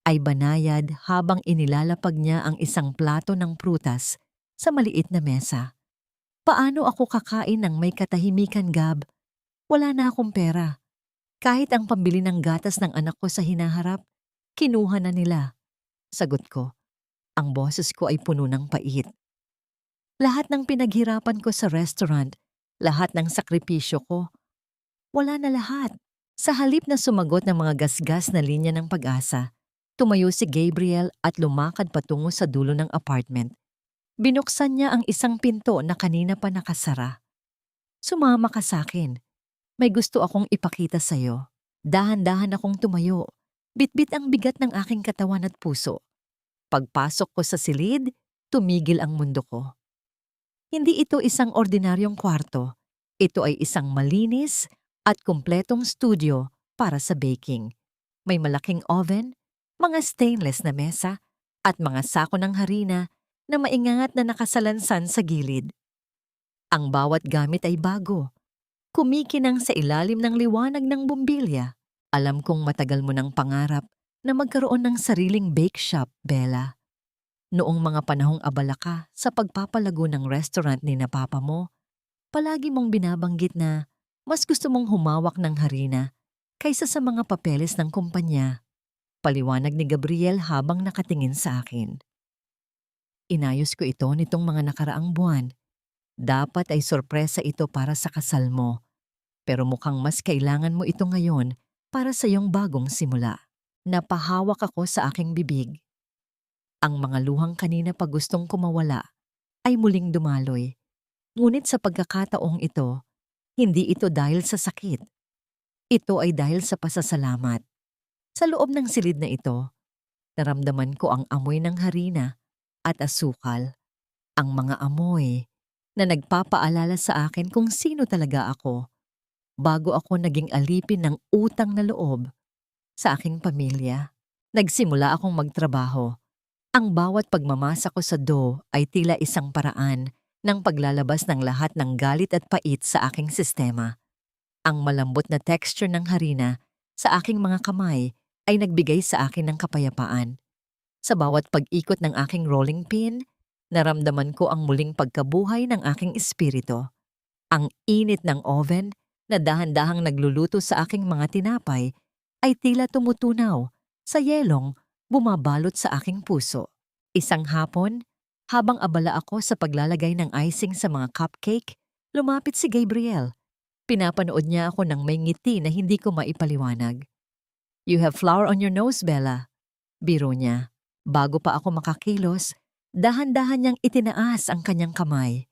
ay banayad habang inilalapag niya ang isang plato ng prutas sa maliit na mesa. Paano ako kakain ng may katahimikan, Gab? Wala na akong pera. Kahit ang pambili ng gatas ng anak ko sa hinaharap, kinuha na nila. Sagot ko. Ang boses ko ay puno ng pait. Lahat ng pinaghirapan ko sa restaurant, lahat ng sakripisyo ko, wala na lahat. Sa halip na sumagot ng mga gasgas na linya ng pag-asa, tumayo si Gabriel at lumakad patungo sa dulo ng apartment. Binuksan niya ang isang pinto na kanina pa nakasara. Sumama ka sa akin. May gusto akong ipakita sa'yo. Dahan-dahan akong tumayo. Bitbit ang bigat ng aking katawan at puso. Pagpasok ko sa silid, tumigil ang mundo ko. Hindi ito isang ordinaryong kwarto. Ito ay isang malinis at kumpletong studio para sa baking. May malaking oven, mga stainless na mesa, at mga sako ng harina na maingat na nakasalansan sa gilid. Ang bawat gamit ay bago. Kumikinang sa ilalim ng liwanag ng bumbilya. Alam kong matagal mo ng pangarap na magkaroon ng sariling bake shop, Bella. Noong mga panahong abala ka sa pagpapalago ng restaurant ni na papa mo, palagi mong binabanggit na mas gusto mong humawak ng harina kaysa sa mga papeles ng kumpanya. Paliwanag ni Gabriel habang nakatingin sa akin. Inayos ko ito nitong mga nakaraang buwan. Dapat ay sorpresa ito para sa kasal mo. Pero mukhang mas kailangan mo ito ngayon para sa iyong bagong simula. Napahawak ako sa aking bibig. Ang mga luhang kanina pa gustong kumawala ay muling dumaloy. Ngunit sa pagkakataong ito, hindi ito dahil sa sakit. Ito ay dahil sa pasasalamat. Sa loob ng silid na ito, naramdaman ko ang amoy ng harina at asukal. Ang mga amoy na nagpapaalala sa akin kung sino talaga ako bago ako naging alipin ng utang na loob sa aking pamilya. Nagsimula akong magtrabaho. Ang bawat pagmamasa ko sa dough ay tila isang paraan ng paglalabas ng lahat ng galit at pait sa aking sistema. Ang malambot na texture ng harina sa aking mga kamay ay nagbigay sa akin ng kapayapaan. Sa bawat pag-ikot ng aking rolling pin, naramdaman ko ang muling pagkabuhay ng aking espiritu. Ang init ng oven na dahan-dahang nagluluto sa aking mga tinapay ay tila tumutunaw sa yelong bumabalot sa aking puso. Isang hapon, habang abala ako sa paglalagay ng icing sa mga cupcake, lumapit si Gabriel. Pinapanood niya ako ng may ngiti na hindi ko maipaliwanag. "You have flour on your nose, Bella." Biro niya. Bago pa ako makakilos, dahan-dahan niyang itinaas ang kanyang kamay.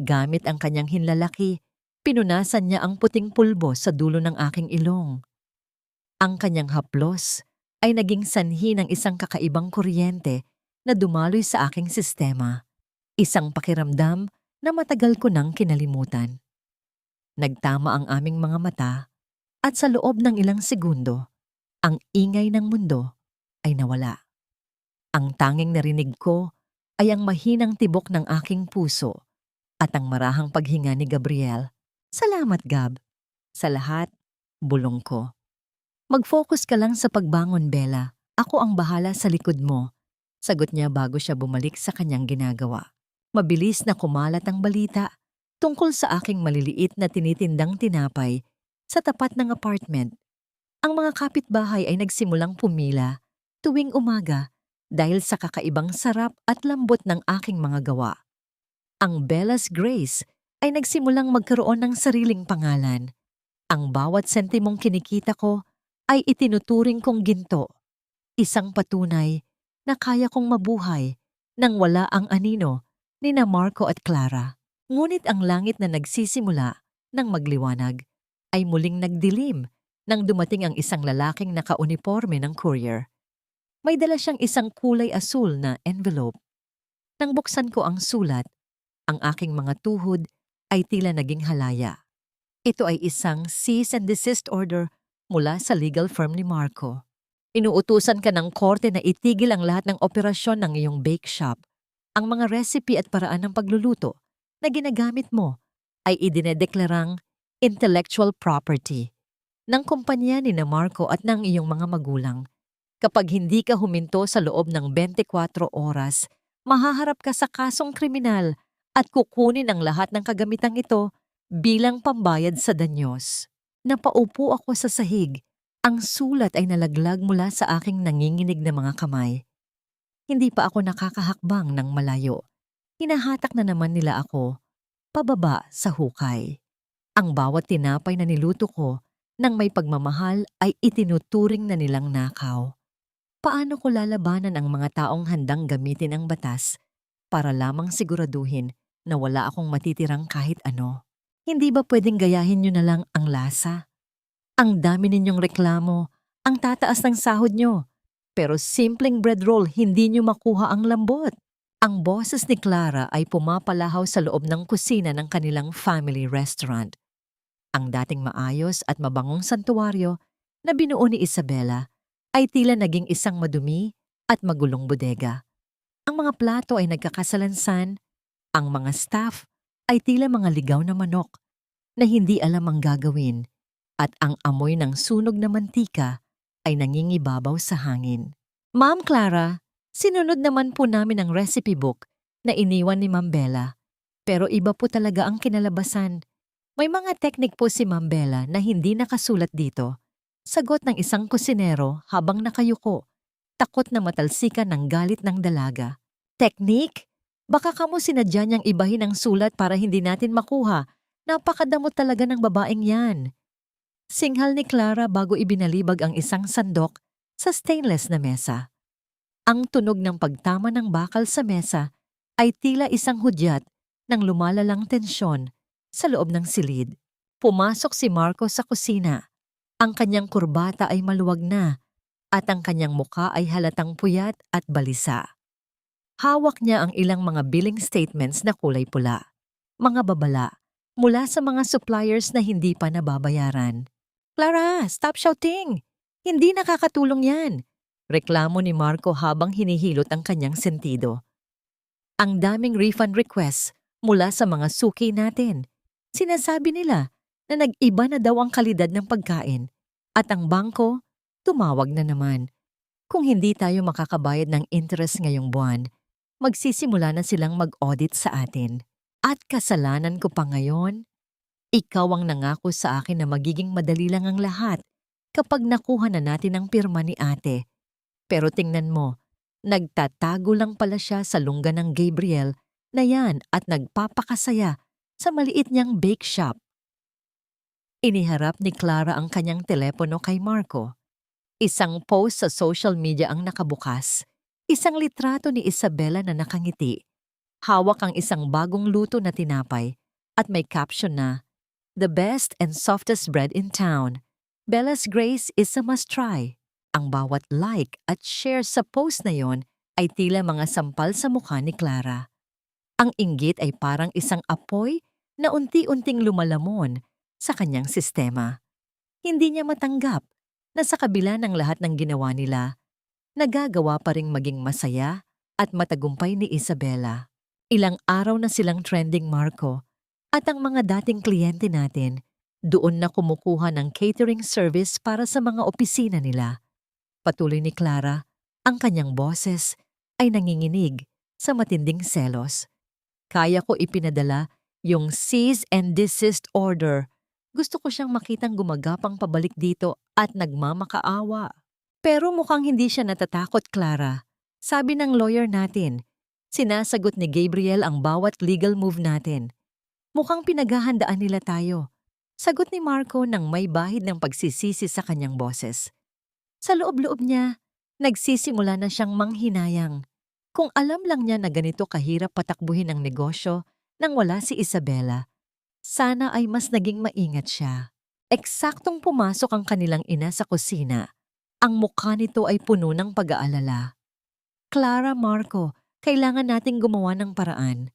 Gamit ang kanyang hinlalaki, pinunasan niya ang puting pulbo sa dulo ng aking ilong. Ang kanyang haplos ay naging sanhi ng isang kakaibang kuryente na dumaloy sa aking sistema. Isang pakiramdam na matagal ko nang kinalimutan. Nagtama ang aming mga mata at sa loob ng ilang segundo, ang ingay ng mundo ay nawala. Ang tanging narinig ko ay ang mahinang tibok ng aking puso at ang marahang paghinga ni Gabriel. "Salamat, Gab." "Sa lahat," bulong ko. "Mag-focus ka lang sa pagbangon, Bella. Ako ang bahala sa likod mo." Sagot niya bago siya bumalik sa kanyang ginagawa. Mabilis na kumalat ang balita tungkol sa aking maliliit na tinitindang tinapay sa tapat ng apartment. Ang mga kapitbahay ay nagsimulang pumila tuwing umaga dahil sa kakaibang sarap at lambot ng aking mga gawa. Ang Bella's Grace ay nagsimulang magkaroon ng sariling pangalan. Ang bawat sentimong kinikita ko ay itinuturing kong ginto. Isang patunay na kaya kong mabuhay nang wala ang anino ni na Marco at Clara. Ngunit ang langit na nagsisimula ng magliwanag ay muling nagdilim nang dumating ang isang lalaking nakauniporme ng courier. May dala siyang isang kulay asul na envelope. Nang buksan ko ang sulat, ang aking mga tuhod ay tila naging halaya. Ito ay isang cease and desist order mula sa legal firm ni Marco. Inuutusan ka ng korte na itigil ang lahat ng operasyon ng iyong bake shop. Ang mga recipe at paraan ng pagluluto na ginagamit mo ay idinedeklarang intellectual property ng kumpanya ni na Marco at ng iyong mga magulang. Kapag hindi ka huminto sa loob ng 24 oras, mahaharap ka sa kasong kriminal at kukunin ang lahat ng kagamitang ito bilang pambayad sa danyos. Napaupo ako sa sahig. Ang sulat ay nalaglag mula sa aking nanginginig na mga kamay. Hindi pa ako nakakahakbang ng malayo. Hinahatak na naman nila ako pababa sa hukay. Ang bawat tinapay na niluto ko nang may pagmamahal ay itinuturing na nilang nakaw. Paano ko lalabanan ang mga taong handang gamitin ang batas para lamang siguraduhin na wala akong matitirang kahit ano? Hindi ba pwedeng gayahin nyo na lang ang lasa? Ang dami ninyong reklamo, ang tataas ng sahod nyo, pero simpleng bread roll hindi nyo makuha ang lambot. Ang boses ni Clara ay pumapalahaw sa loob ng kusina ng kanilang family restaurant. Ang dating maayos at mabangong santuwaryo na binuo ni Isabela ay tila naging isang madumi at magulong bodega. Ang mga plato ay nagkakasalansan, ang mga staff ay tila mga ligaw na manok na hindi alam ang gagawin, at ang amoy ng sunog na mantika ay nangingibabaw sa hangin. Ma'am Clara, sinunod naman po namin ang recipe book na iniwan ni Ma'am Bella. Pero iba po talaga ang kinalabasan. May mga teknik po si Ma'am Bella na hindi nakasulat dito. Sagot ng isang kusinero habang nakayuko, takot na matalsikan ng galit ng dalaga. Teknik? Baka kamo sinadya niyang ibahin ang sulat para hindi natin makuha. Napakadamot talaga ng babaeng yan. Singhal ni Clara bago ibinalibag ang isang sandok sa stainless na mesa. Ang tunog ng pagtama ng bakal sa mesa ay tila isang hudyat ng lumalalang tensyon sa loob ng silid. Pumasok si Marco sa kusina. Ang kanyang kurbata ay maluwag na at ang kanyang muka ay halatang puyat at balisa. Hawak niya ang ilang mga billing statements na kulay pula. Mga babala mula sa mga suppliers na hindi pa nababayaran. Clara, stop shouting! Hindi nakakatulong yan! Reklamo ni Marco habang hinihilot ang kanyang sentido. Ang daming refund requests mula sa mga suki natin. Sinasabi nila na nag-iba na daw ang kalidad ng pagkain at ang bangko tumawag na naman. Kung hindi tayo makakabayad ng interest ngayong buwan, magsisimula na silang mag-audit sa atin. At kasalanan ko pa ngayon? Ikaw ang nangako sa akin na magiging madali lang ang lahat kapag nakuha na natin ang pirma ni ate. Pero tingnan mo, nagtatago lang pala siya sa lungga ng Gabriel na yan at nagpapakasaya sa maliit niyang bake shop. Iniharap ni Clara ang kanyang telepono kay Marco. Isang post sa social media ang nakabukas. Isang litrato ni Isabela na nakangiti. Hawak ang isang bagong luto na tinapay at may caption na, "The best and softest bread in town. Bella's Grace is a must-try." Ang bawat like at share sa post na yon ay tila mga sampal sa mukha ni Clara. Ang inggit ay parang isang apoy na unti-unting lumalamon sa kanyang sistema. Hindi niya matanggap na sa kabila ng lahat ng ginawa nila, nagagawa pa ring maging masaya at matagumpay ni Isabela. Ilang araw na silang trending, Marco, at ang mga dating kliyente natin doon na kumukuha ng catering service para sa mga opisina nila. Patuloy ni Clara, ang kanyang boses ay nanginginig sa matinding selos. Kaya ko ipinadala yung cease and desist order. Gusto ko siyang makitang gumagapang pabalik dito at nagmamakaawa. Pero mukhang hindi siya natatakot, Clara. Sabi ng lawyer natin, sinasagot ni Gabriel ang bawat legal move natin. Mukhang pinaghahandaan nila tayo. Sagot ni Marco nang may bahid ng pagsisisi sa kanyang boses. Sa loob-loob niya, nagsisimula na siyang manghinayang. Kung alam lang niya na ganito kahirap patakbuhin ang negosyo nang wala si Isabela, sana ay mas naging maingat siya. Eksaktong pumasok ang kanilang ina sa kusina. Ang mukha nito ay puno ng pag-aalala. Clara, Marco, kailangan nating gumawa ng paraan.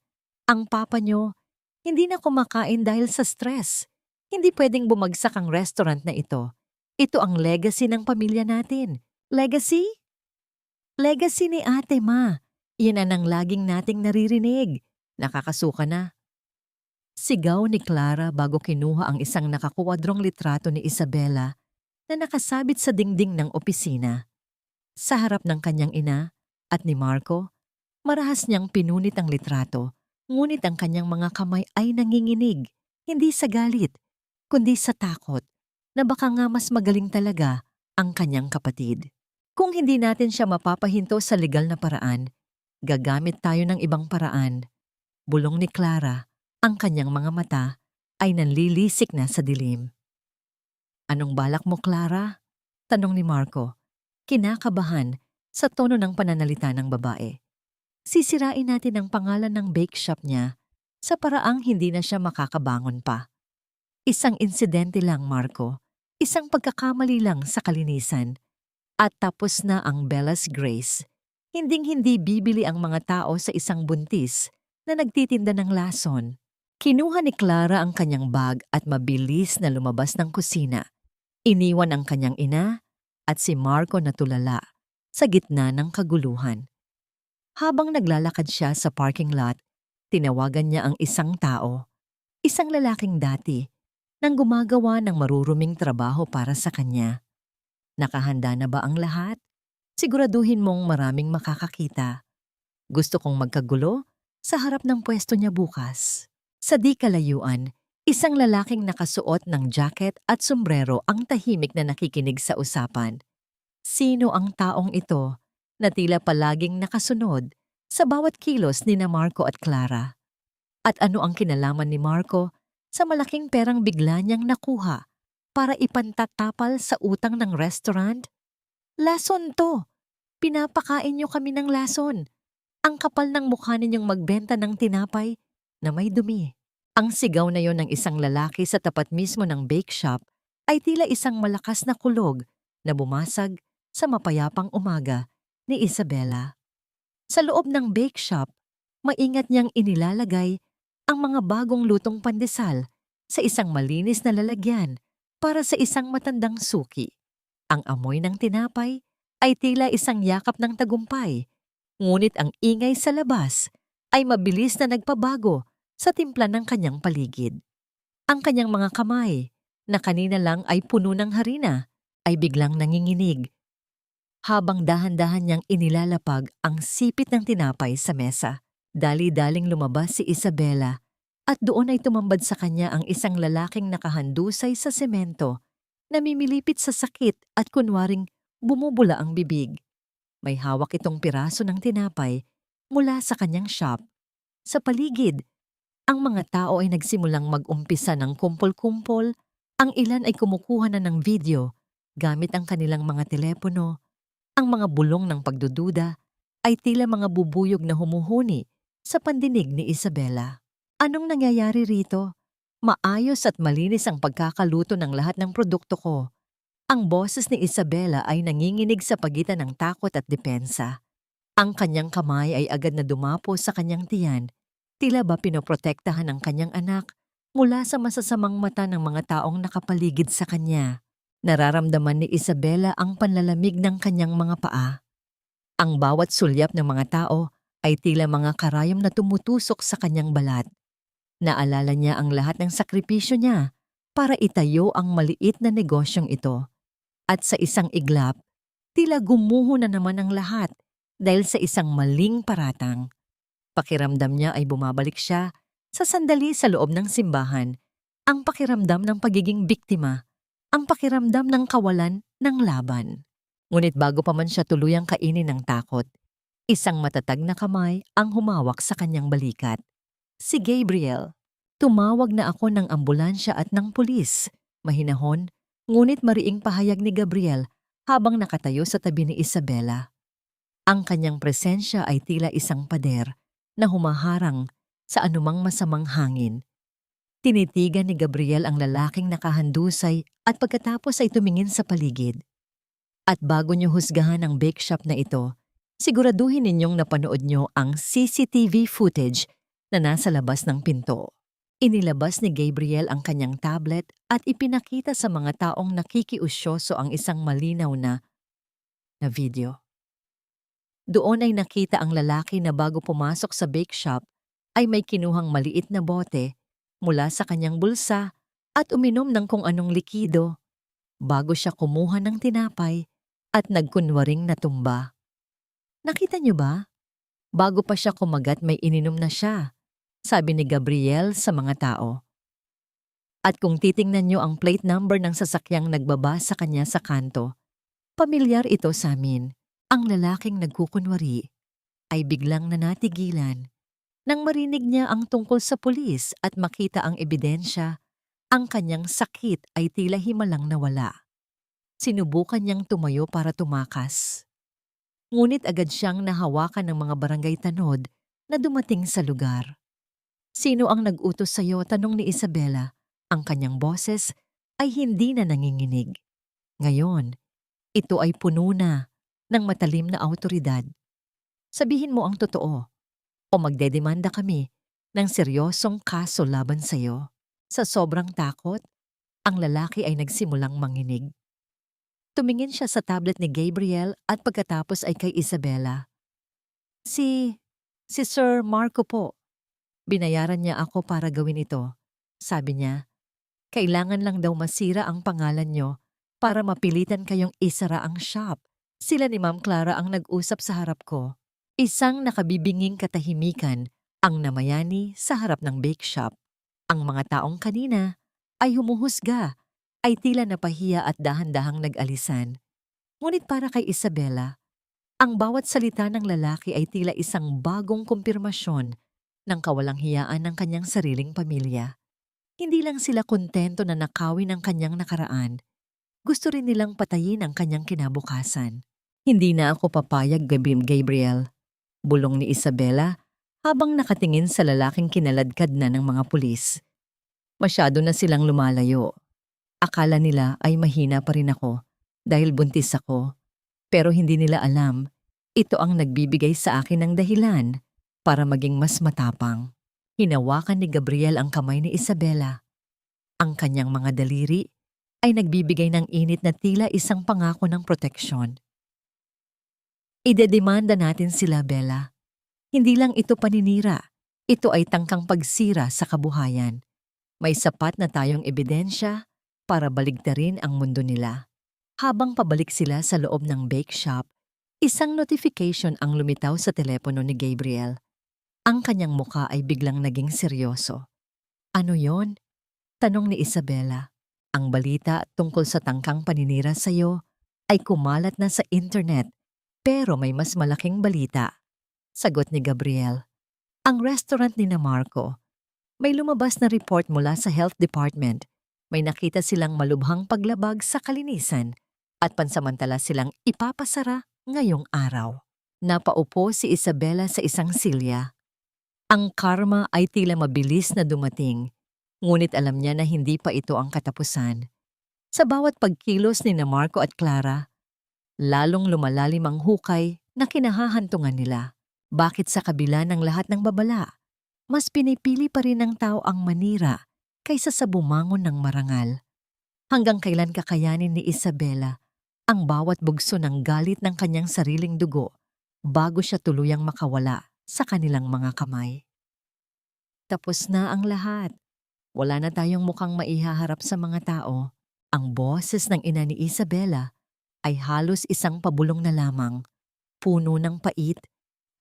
Ang papa niyo, hindi na kumakain dahil sa stress. Hindi pwedeng bumagsak ang restaurant na ito. Ito ang legacy ng pamilya natin. Legacy? Legacy ni ate, ma. Yan ang laging nating naririnig. Nakakasuka na. Sigaw ni Clara bago kinuha ang isang nakakuwadrong litrato ni Isabela na nakasabit sa dingding ng opisina. Sa harap ng kanyang ina at ni Marco, marahas niyang pinunit ang litrato, ngunit ang kanyang mga kamay ay nanginginig, hindi sa galit, kundi sa takot na baka nga mas magaling talaga ang kanyang kapatid. Kung hindi natin siya mapapahinto sa legal na paraan, gagamit tayo ng ibang paraan. Bulong ni Clara, ang kanyang mga mata ay nanlilisik na sa dilim. Anong balak mo, Clara? Tanong ni Marco, kinakabahan sa tono ng pananalita ng babae. Sisirain natin ang pangalan ng bake shop niya sa paraang hindi na siya makakabangon pa. Isang insidente lang, Marco. Isang pagkakamali lang sa kalinisan. At tapos na ang Bella's Grace. Hinding-hindi bibili ang mga tao sa isang buntis na nagtitinda ng lason. Kinuha ni Clara ang kanyang bag at mabilis na lumabas ng kusina. Iniwan ang kanyang ina at si Marco na tulala sa gitna ng kaguluhan. Habang naglalakad siya sa parking lot, tinawagan niya ang isang tao. Isang lalaking dati nang gumagawa ng maruruming trabaho para sa kanya. Nakahanda na ba ang lahat? Siguraduhin mong maraming makakakita. Gusto kong magkagulo sa harap ng pwesto niya bukas. Sa di kalayuan, isang lalaking nakasuot ng jacket at sombrero ang tahimik na nakikinig sa usapan. Sino ang taong ito na tila palaging nakasunod sa bawat kilos ni na Marco at Clara? At ano ang kinalaman ni Marco sa malaking perang bigla niyang nakuha para ipantatapal sa utang ng restaurant? Lason to! Pinapakain niyo kami ng lason. Ang kapal ng mukha ninyong magbenta ng tinapay na may dumi. Ang sigaw na yon ng isang lalaki sa tapat mismo ng bake shop ay tila isang malakas na kulog na bumasag sa mapayapang umaga ni Isabela. Sa loob ng bake shop, maingat niyang inilalagay ang mga bagong lutong pandesal sa isang malinis na lalagyan para sa isang matandang suki. Ang amoy ng tinapay ay tila isang yakap ng tagumpay, ngunit ang ingay sa labas ay mabilis na nagpabago sa timpla ng kanyang paligid. Ang kanyang mga kamay, na kanina lang ay puno ng harina, ay biglang nanginginig habang dahan-dahan niyang inilalapag ang sipit ng tinapay sa mesa. Dali-daling lumabas si Isabela at doon ay tumambad sa kanya ang isang lalaking nakahandusay sa semento, namimilipit sa sakit at kunwaring bumubula ang bibig. May hawak itong piraso ng tinapay mula sa kanyang shop. Sa paligid, ang mga tao ay nagsimulang mag-umpisa ng kumpol-kumpol, ang ilan ay kumukuha na ng video gamit ang kanilang mga telepono. Ang mga bulong ng pagdududa ay tila mga bubuyog na humuhuni sa pandinig ni Isabela. Anong nangyayari rito? Maayos at malinis ang pagkakaluto ng lahat ng produkto ko. Ang boses ni Isabela ay nanginginig sa pagitan ng takot at depensa. Ang kanyang kamay ay agad na dumapo sa kanyang tiyan, tila ba pinoprotektahan ang kanyang anak mula sa masasamang mata ng mga taong nakapaligid sa kanya. Nararamdaman ni Isabela ang panlalamig ng kanyang mga paa. Ang bawat sulyap ng mga tao ay tila mga karayom na tumutusok sa kanyang balat. Naalala niya ang lahat ng sakripisyo niya para itayo ang maliit na negosyong ito. At sa isang iglap, tila gumuho na naman ang lahat dahil sa isang maling paratang. Pakiramdam niya ay bumabalik siya sa sandali sa loob ng simbahan, ang pakiramdam ng pagiging biktima, ang pakiramdam ng kawalan ng laban. Ngunit bago pa man siya tuluyang kainin ng takot, isang matatag na kamay ang humawak sa kanyang balikat. Si Gabriel. Tumawag na ako ng ambulansya at ng pulis. Mahinahon, ngunit mariing pahayag ni Gabriel habang nakatayo sa tabi ni Isabela. Ang kanyang presensya ay tila isang pader na humaharang sa anumang masamang hangin. Tinitigan ni Gabriel ang lalaking nakahandusay at pagkatapos ay tumingin sa paligid. At bago niyo husgahan ang bake shop na ito, siguraduhin ninyong napanood niyo ang CCTV footage na nasa labas ng pinto. Inilabas ni Gabriel ang kanyang tablet at ipinakita sa mga taong nakikiusyoso ang isang malinaw na video. Doon ay nakita ang lalaki na bago pumasok sa bake shop ay may kinuhang maliit na bote mula sa kanyang bulsa at uminom ng kung anong likido bago siya kumuha ng tinapay at nagkunwaring natumba. Nakita niyo ba? Bago pa siya kumagat may ininom na siya, sabi ni Gabriel sa mga tao. At kung titingnan niyo ang plate number ng sasakyang nagbaba sa kanya sa kanto, pamilyar ito sa amin. Ang lalaking nagkukunwari ay biglang nanatigilan. Nang marinig niya ang tungkol sa pulis at makita ang ebidensya, ang kanyang sakit ay tila himalang nawala. Sinubukan niyang tumayo para tumakas. Ngunit agad siyang nahawakan ng mga barangay tanod na dumating sa lugar. Sino ang nag-utos sa iyo? Tanong ni Isabela. Ang kanyang boses ay hindi na nanginginig. Ngayon, ito ay puno na ng matalim na awtoridad. Sabihin mo ang totoo o magdedemanda kami ng seryosong kaso laban sa iyo. Sa sobrang takot, ang lalaki ay nagsimulang manginig. Tumingin siya sa tablet ni Gabriel at pagkatapos ay kay Isabela. Si Sir Marco po. Binayaran niya ako para gawin ito, sabi niya. Kailangan lang daw masira ang pangalan nyo para mapilitan kayong isara ang shop. Sila ni Ma'am Clara ang nag-usap sa harap ko. Isang nakabibinging katahimikan ang namayani sa harap ng bake shop. Ang mga taong kanina ay humuhusga, ay tila napahiya at dahan-dahang nag-alisan. Ngunit para kay Isabela, ang bawat salita ng lalaki ay tila isang bagong kumpirmasyon ng kawalang hiyaan ng kanyang sariling pamilya. Hindi lang sila kontento na nakawin ang kanyang nakaraan, gusto rin nilang patayin ang kanyang kinabukasan. Hindi na ako papayag, Gabriel, bulong ni Isabela habang nakatingin sa lalaking kinaladkad na ng mga pulis. Masyado na silang lumalayo. Akala nila ay mahina pa rin ako dahil buntis ako. Pero hindi nila alam, ito ang nagbibigay sa akin ng dahilan para maging mas matapang. Hinawakan ni Gabriel ang kamay ni Isabela. Ang kanyang mga daliri ay nagbibigay ng init na tila isang pangako ng proteksyon. Idedemanda natin sila, Bella. Hindi lang ito paninira, ito ay tangkang pagsira sa kabuhayan. May sapat na tayong ebidensya para baligtarin ang mundo nila. Habang pabalik sila sa loob ng bake shop, isang notification ang lumitaw sa telepono ni Gabriel. Ang kanyang muka ay biglang naging seryoso. Ano yon? Tanong ni Isabela. Ang balita tungkol sa tangkang paninira sa iyo ay kumalat na sa internet, pero may mas malaking balita. Sagot ni Gabriel. Ang restaurant ni Marco. May lumabas na report mula sa health department. May nakita silang malubhang paglabag sa kalinisan at pansamantala silang ipapasara ngayong araw. Napaupo si Isabela sa isang silya. Ang karma ay tila mabilis na dumating, ngunit alam niya na hindi pa ito ang katapusan. Sa bawat pagkilos ni Marco at Clara, lalong lumalalim ang hukay na kinahahantungan nila. Bakit sa kabila ng lahat ng babala, mas pinipili pa rin ng tao ang manira kaysa sa bumangon ng marangal? Hanggang kailan kakayanin ni Isabela ang bawat bugso ng galit ng kanyang sariling dugo bago siya tuluyang makawala sa kanilang mga kamay? Tapos na ang lahat. Wala na tayong mukhang maihaharap sa mga tao. Ang boses ng ina ni Isabela ay halos isang pabulong na lamang, puno ng pait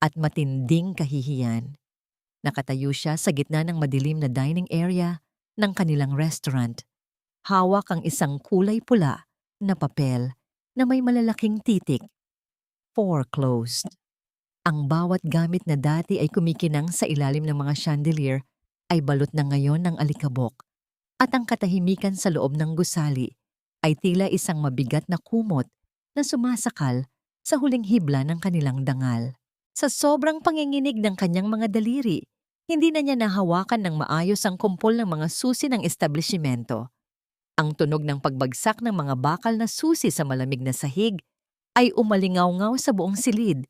at matinding kahihiyan. Nakatayo siya sa gitna ng madilim na dining area ng kanilang restaurant. Hawak ang isang kulay pula na papel na may malalaking titik. Foreclosed. Ang bawat gamit na dati ay kumikinang sa ilalim ng mga chandelier ay balot na ngayon ng alikabok, at ang katahimikan sa loob ng gusali ay tila isang mabigat na kumot na sumasakal sa huling hibla ng kanilang dangal. Sa sobrang panginginig ng kanyang mga daliri, hindi na niya nahawakan ng maayos ang kumpol ng mga susi ng establishmento. Ang tunog ng pagbagsak ng mga bakal na susi sa malamig na sahig ay umalingaw-ngaw sa buong silid,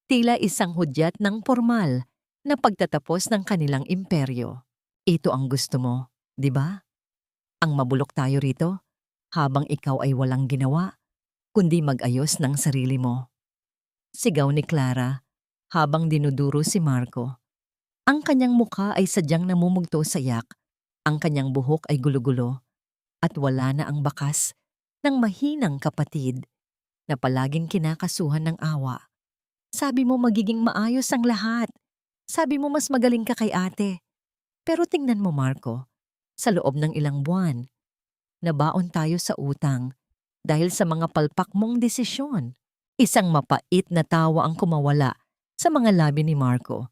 tila isang hudyat ng formal na pagtatapos ng kanilang imperyo. Ito ang gusto mo, di ba? Ang mabulok tayo rito, habang ikaw ay walang ginawa, kundi mag-ayos ng sarili mo. Sigaw ni Clara, habang dinuduro si Marco. Ang kanyang muka ay sadyang namumugto sa yak, ang kanyang buhok ay gulo-gulo, at wala na ang bakas ng mahinang kapatid na palaging kinakasuhan ng awa. Sabi mo magiging maayos ang lahat. Sabi mo mas magaling ka kay ate. Pero tingnan mo, Marco, sa loob ng ilang buwan, nabaon tayo sa utang dahil sa mga palpak mong desisyon. Isang mapait na tawa ang kumawala sa mga labi ni Marco.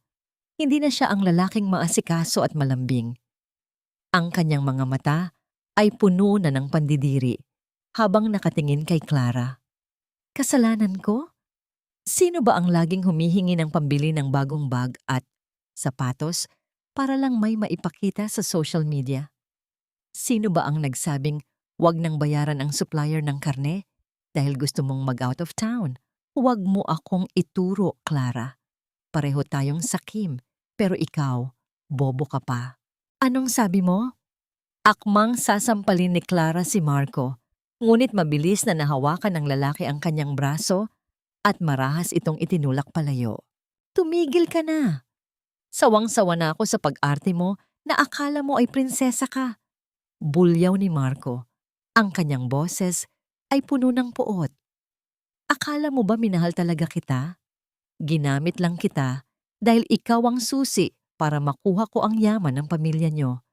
Hindi na siya ang lalaking maasikaso at malambing. Ang kanyang mga mata ay puno na ng pandidiri habang nakatingin kay Clara. Kasalanan ko? Sino ba ang laging humihingi ng pambili ng bagong bag at sapatos para lang may maipakita sa social media? Sino ba ang nagsabing huwag nang bayaran ang supplier ng karne dahil gusto mong mag-out of town? Huwag mo akong ituro, Clara. Pareho tayong sakim, pero ikaw, bobo ka pa. Anong sabi mo? Akmang sasampalin ni Clara si Marco, ngunit mabilis na nahawakan ng lalaki ang kanyang braso at marahas itong itinulak palayo. Tumigil ka na. Sawang-sawa na ako sa pag-arte mo na akala mo ay prinsesa ka. Bulyaw ni Marco. Ang kanyang boses ay puno ng poot. Akala mo ba minahal talaga kita? Ginamit lang kita dahil ikaw ang susi para makuha ko ang yaman ng pamilya nyo.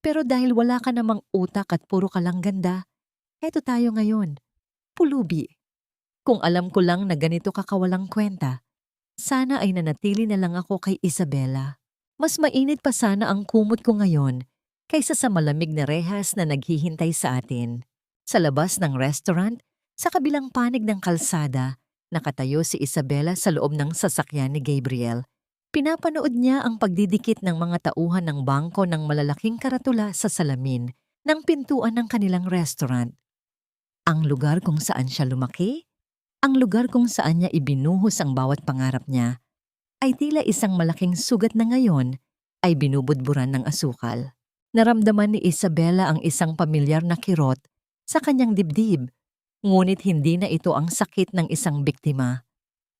Pero dahil wala ka namang utak at puro ka lang ganda, eto tayo ngayon. Pulubi. Kung alam ko lang na ganito ka kawalang kwenta, sana ay nanatili na lang ako kay Isabela. Mas mainit pa sana ang kumot ko ngayon kaysa sa malamig na rehas na naghihintay sa atin. Sa labas ng restaurant, sa kabilang panig ng kalsada, nakatayo si Isabela sa loob ng sasakyan ni Gabriel. Pinapanood niya ang pagdidikit ng mga tauhan ng bangko ng malalaking karatula sa salamin ng pintuan ng kanilang restaurant. Ang lugar kung saan siya lumaki, ang lugar kung saan niya ibinuhos ang bawat pangarap niya, ay tila isang malaking sugat na ngayon ay binubudburan ng asukal. Naramdaman ni Isabela ang isang pamilyar na kirot sa kanyang dibdib, ngunit hindi na ito ang sakit ng isang biktima.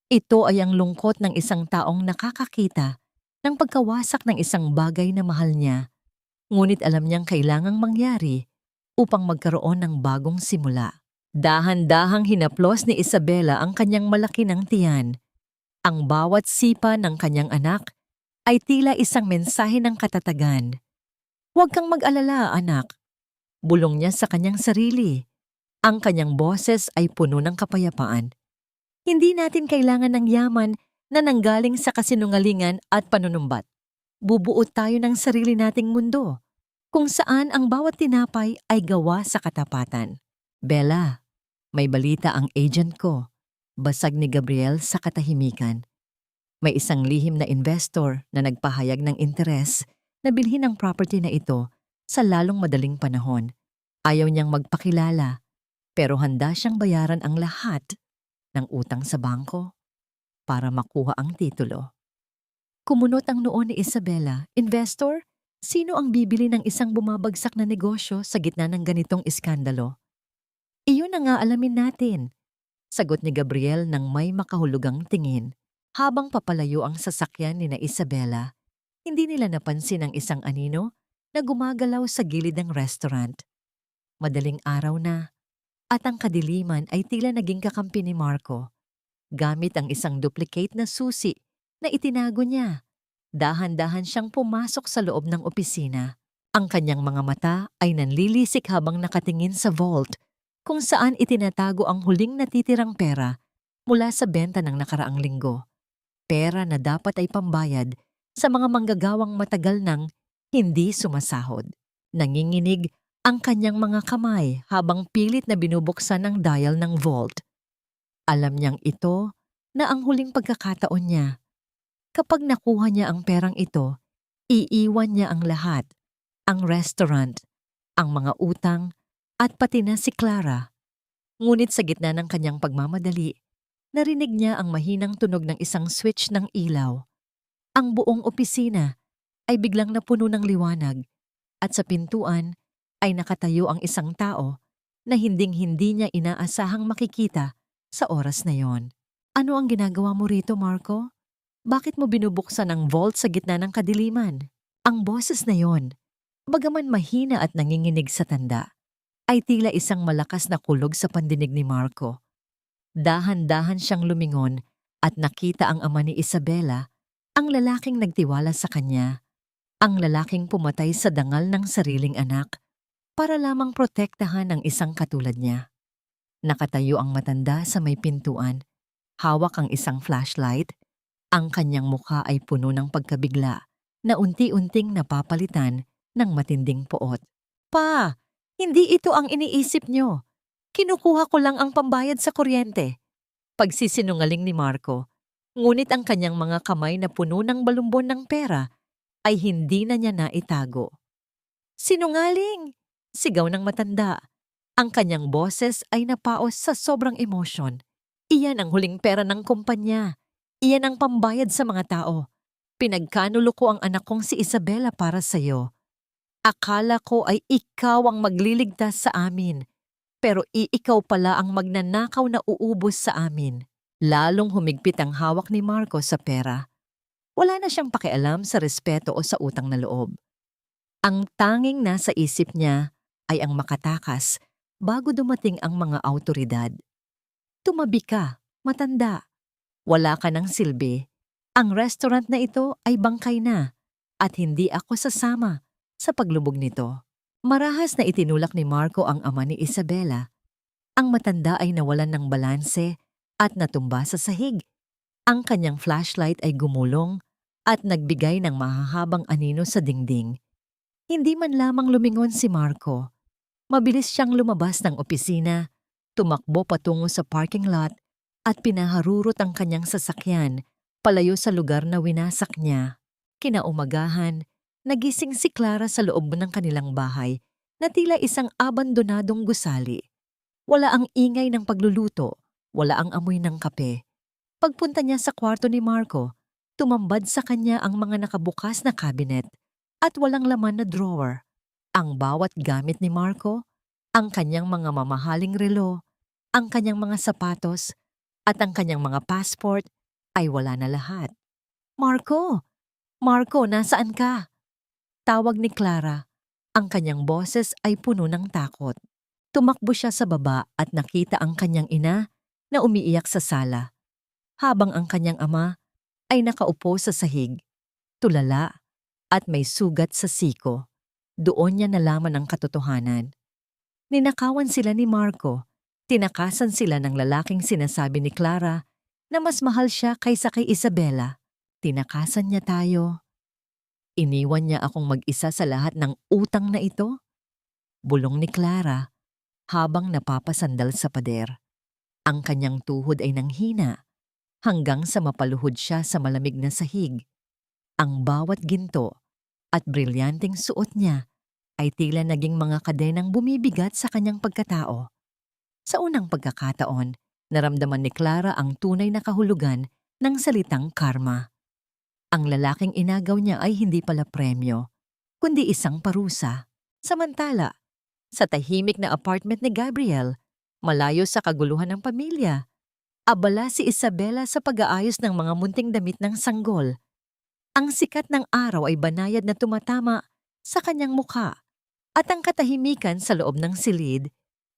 Ito ay ang lungkot ng isang taong nakakakita ng pagkawasak ng isang bagay na mahal niya, ngunit alam niyang kailangang mangyari upang magkaroon ng bagong simula. Dahan-dahang hinaplos ni Isabela ang kanyang malaki ng tiyan. Ang bawat sipa ng kanyang anak ay tila isang mensahe ng katatagan. Huwag kang mag-alala, anak. Bulong niya sa kanyang sarili. Ang kanyang boses ay puno ng kapayapaan. Hindi natin kailangan ng yaman na nanggaling sa kasinungalingan at panunumbat. Bubuo tayo ng sarili nating mundo, kung saan ang bawat tinapay ay gawa sa katapatan. Bella, may balita ang agent ko. Basag ni Gabriel sa katahimikan. May isang lihim na investor na nagpahayag ng interes na bilhin ang property na ito sa lalong madaling panahon. Ayaw niyang magpakilala, pero handa siyang bayaran ang lahat ng utang sa bangko para makuha ang titulo. Kumunot ang noo ni Isabela. Investor? Sino ang bibili ng isang bumabagsak na negosyo sa gitna ng ganitong iskandalo? Iyon ang aalamin natin, sagot ni Gabriel nang may makahulugang tingin. Habang papalayo ang sasakyan ni na Isabela, hindi nila napansin ang isang anino na gumagalaw sa gilid ng restaurant. Madaling araw na, at ang kadiliman ay tila naging kakampi ni Marco. Gamit ang isang duplicate na susi na itinago niya, dahan-dahan siyang pumasok sa loob ng opisina. Ang kanyang mga mata ay nanlilisik habang nakatingin sa vault, kung saan itinatago ang huling natitirang pera mula sa benta ng nakaraang linggo. Pera na dapat ay pambayad sa mga manggagawang matagal nang hindi sumasahod. Nanginginig ang kanyang mga kamay habang pilit na binubuksan ang dial ng vault. Alam niyang ito na ang huling pagkakataon niya. Kapag nakuha niya ang perang ito, iiwan niya ang lahat, ang restaurant, ang mga utang, at pati na si Clara. Ngunit sa gitna ng kanyang pagmamadali, narinig niya ang mahinang tunog ng isang switch ng ilaw. Ang buong opisina ay biglang napuno ng liwanag at sa pintuan ay nakatayo ang isang tao na hinding-hindi niya inaasahang makikita sa oras na yon. Ano ang ginagawa mo rito, Marco? Bakit mo binubuksan ang vault sa gitna ng kadiliman? Ang boses na yon, bagaman mahina at nanginginig sa tanda, ay tila isang malakas na kulog sa pandinig ni Marco. Dahan-dahan siyang lumingon at nakita ang ama ni Isabela, ang lalaking nagtiwala sa kanya, ang lalaking pumatay sa dangal ng sariling anak para lamang protektahan ang isang katulad niya. Nakatayo ang matanda sa may pintuan, hawak ang isang flashlight, ang kanyang mukha ay puno ng pagkabigla na unti-unting napapalitan ng matinding poot. Pa! Hindi ito ang iniisip nyo. Kinukuha ko lang ang pambayad sa kuryente. Pagsisinungaling ni Marco, ngunit ang kanyang mga kamay na puno ng balumbon ng pera ay hindi na niya naitago. Sinungaling! Sigaw ng matanda. Ang kanyang boses ay napaos sa sobrang emosyon. Iyan ang huling pera ng kumpanya. Iyan ang pambayad sa mga tao. Pinagkanulo ko ang anak kong si Isabela para sa'yo. Akala ko ay ikaw ang magliligtas sa amin, pero ikaw pala ang magnanakaw na uubos sa amin. Lalong humigpit ang hawak ni Marco sa pera. Wala na siyang pakialam sa respeto o sa utang na loob. Ang tanging nasa isip niya ay ang makatakas bago dumating ang mga awtoridad. Tumabi ka, matanda. Wala ka ng silbi. Ang restaurant na ito ay bangkay na at hindi ako sasama sa paglubog nito. Marahas na itinulak ni Marco ang ama ni Isabela. Ang matanda ay nawalan ng balanse at natumba sa sahig. Ang kanyang flashlight ay gumulong at nagbigay ng mahahabang anino sa dingding. Hindi man lamang lumingon si Marco. Mabilis siyang lumabas ng opisina, tumakbo patungo sa parking lot at pinaharurot ang kanyang sasakyan palayo sa lugar na winasak niya. Kinaumagahan, nagising si Clara sa loob ng kanilang bahay na tila isang abandonadong gusali. Wala ang ingay ng pagluluto, wala ang amoy ng kape. Pagpunta niya sa kwarto ni Marco, tumambad sa kanya ang mga nakabukas na cabinet at walang laman na drawer. Ang bawat gamit ni Marco, ang kanyang mga mamahaling relo, ang kanyang mga sapatos, at ang kanyang mga passport ay wala na lahat. Marco! Marco, nasaan ka? Tawag ni Clara. Ang kanyang boses ay puno ng takot. Tumakbo siya sa baba at nakita ang kanyang ina na umiiyak sa sala, habang ang kanyang ama ay nakaupo sa sahig, tulala at may sugat sa siko. Doon niya nalaman ang katotohanan. Ninakawan sila ni Marco. Tinakasan sila ng lalaking sinasabi ni Clara na mas mahal siya kaysa kay Isabela. Tinakasan niya tayo. Iniwan niya akong mag-isa sa lahat ng utang na ito. Bulong ni Clara habang napapasandal sa pader. Ang kanyang tuhod ay nanghina hanggang sa mapaluhod siya sa malamig na sahig. Ang bawat ginto at brilyanteng suot niya ay tila naging mga kadenang bumibigat sa kanyang pagkatao. Sa unang pagkakataon, naramdaman ni Clara ang tunay na kahulugan ng salitang karma. Ang lalaking inagaw niya ay hindi pala premyo, kundi isang parusa. Samantala, sa tahimik na apartment ni Gabriel, malayo sa kaguluhan ng pamilya, abala si Isabela sa pag-aayos ng mga munting damit ng sanggol. Ang sikat ng araw ay banayad na tumatama sa kanyang mukha at ang katahimikan sa loob ng silid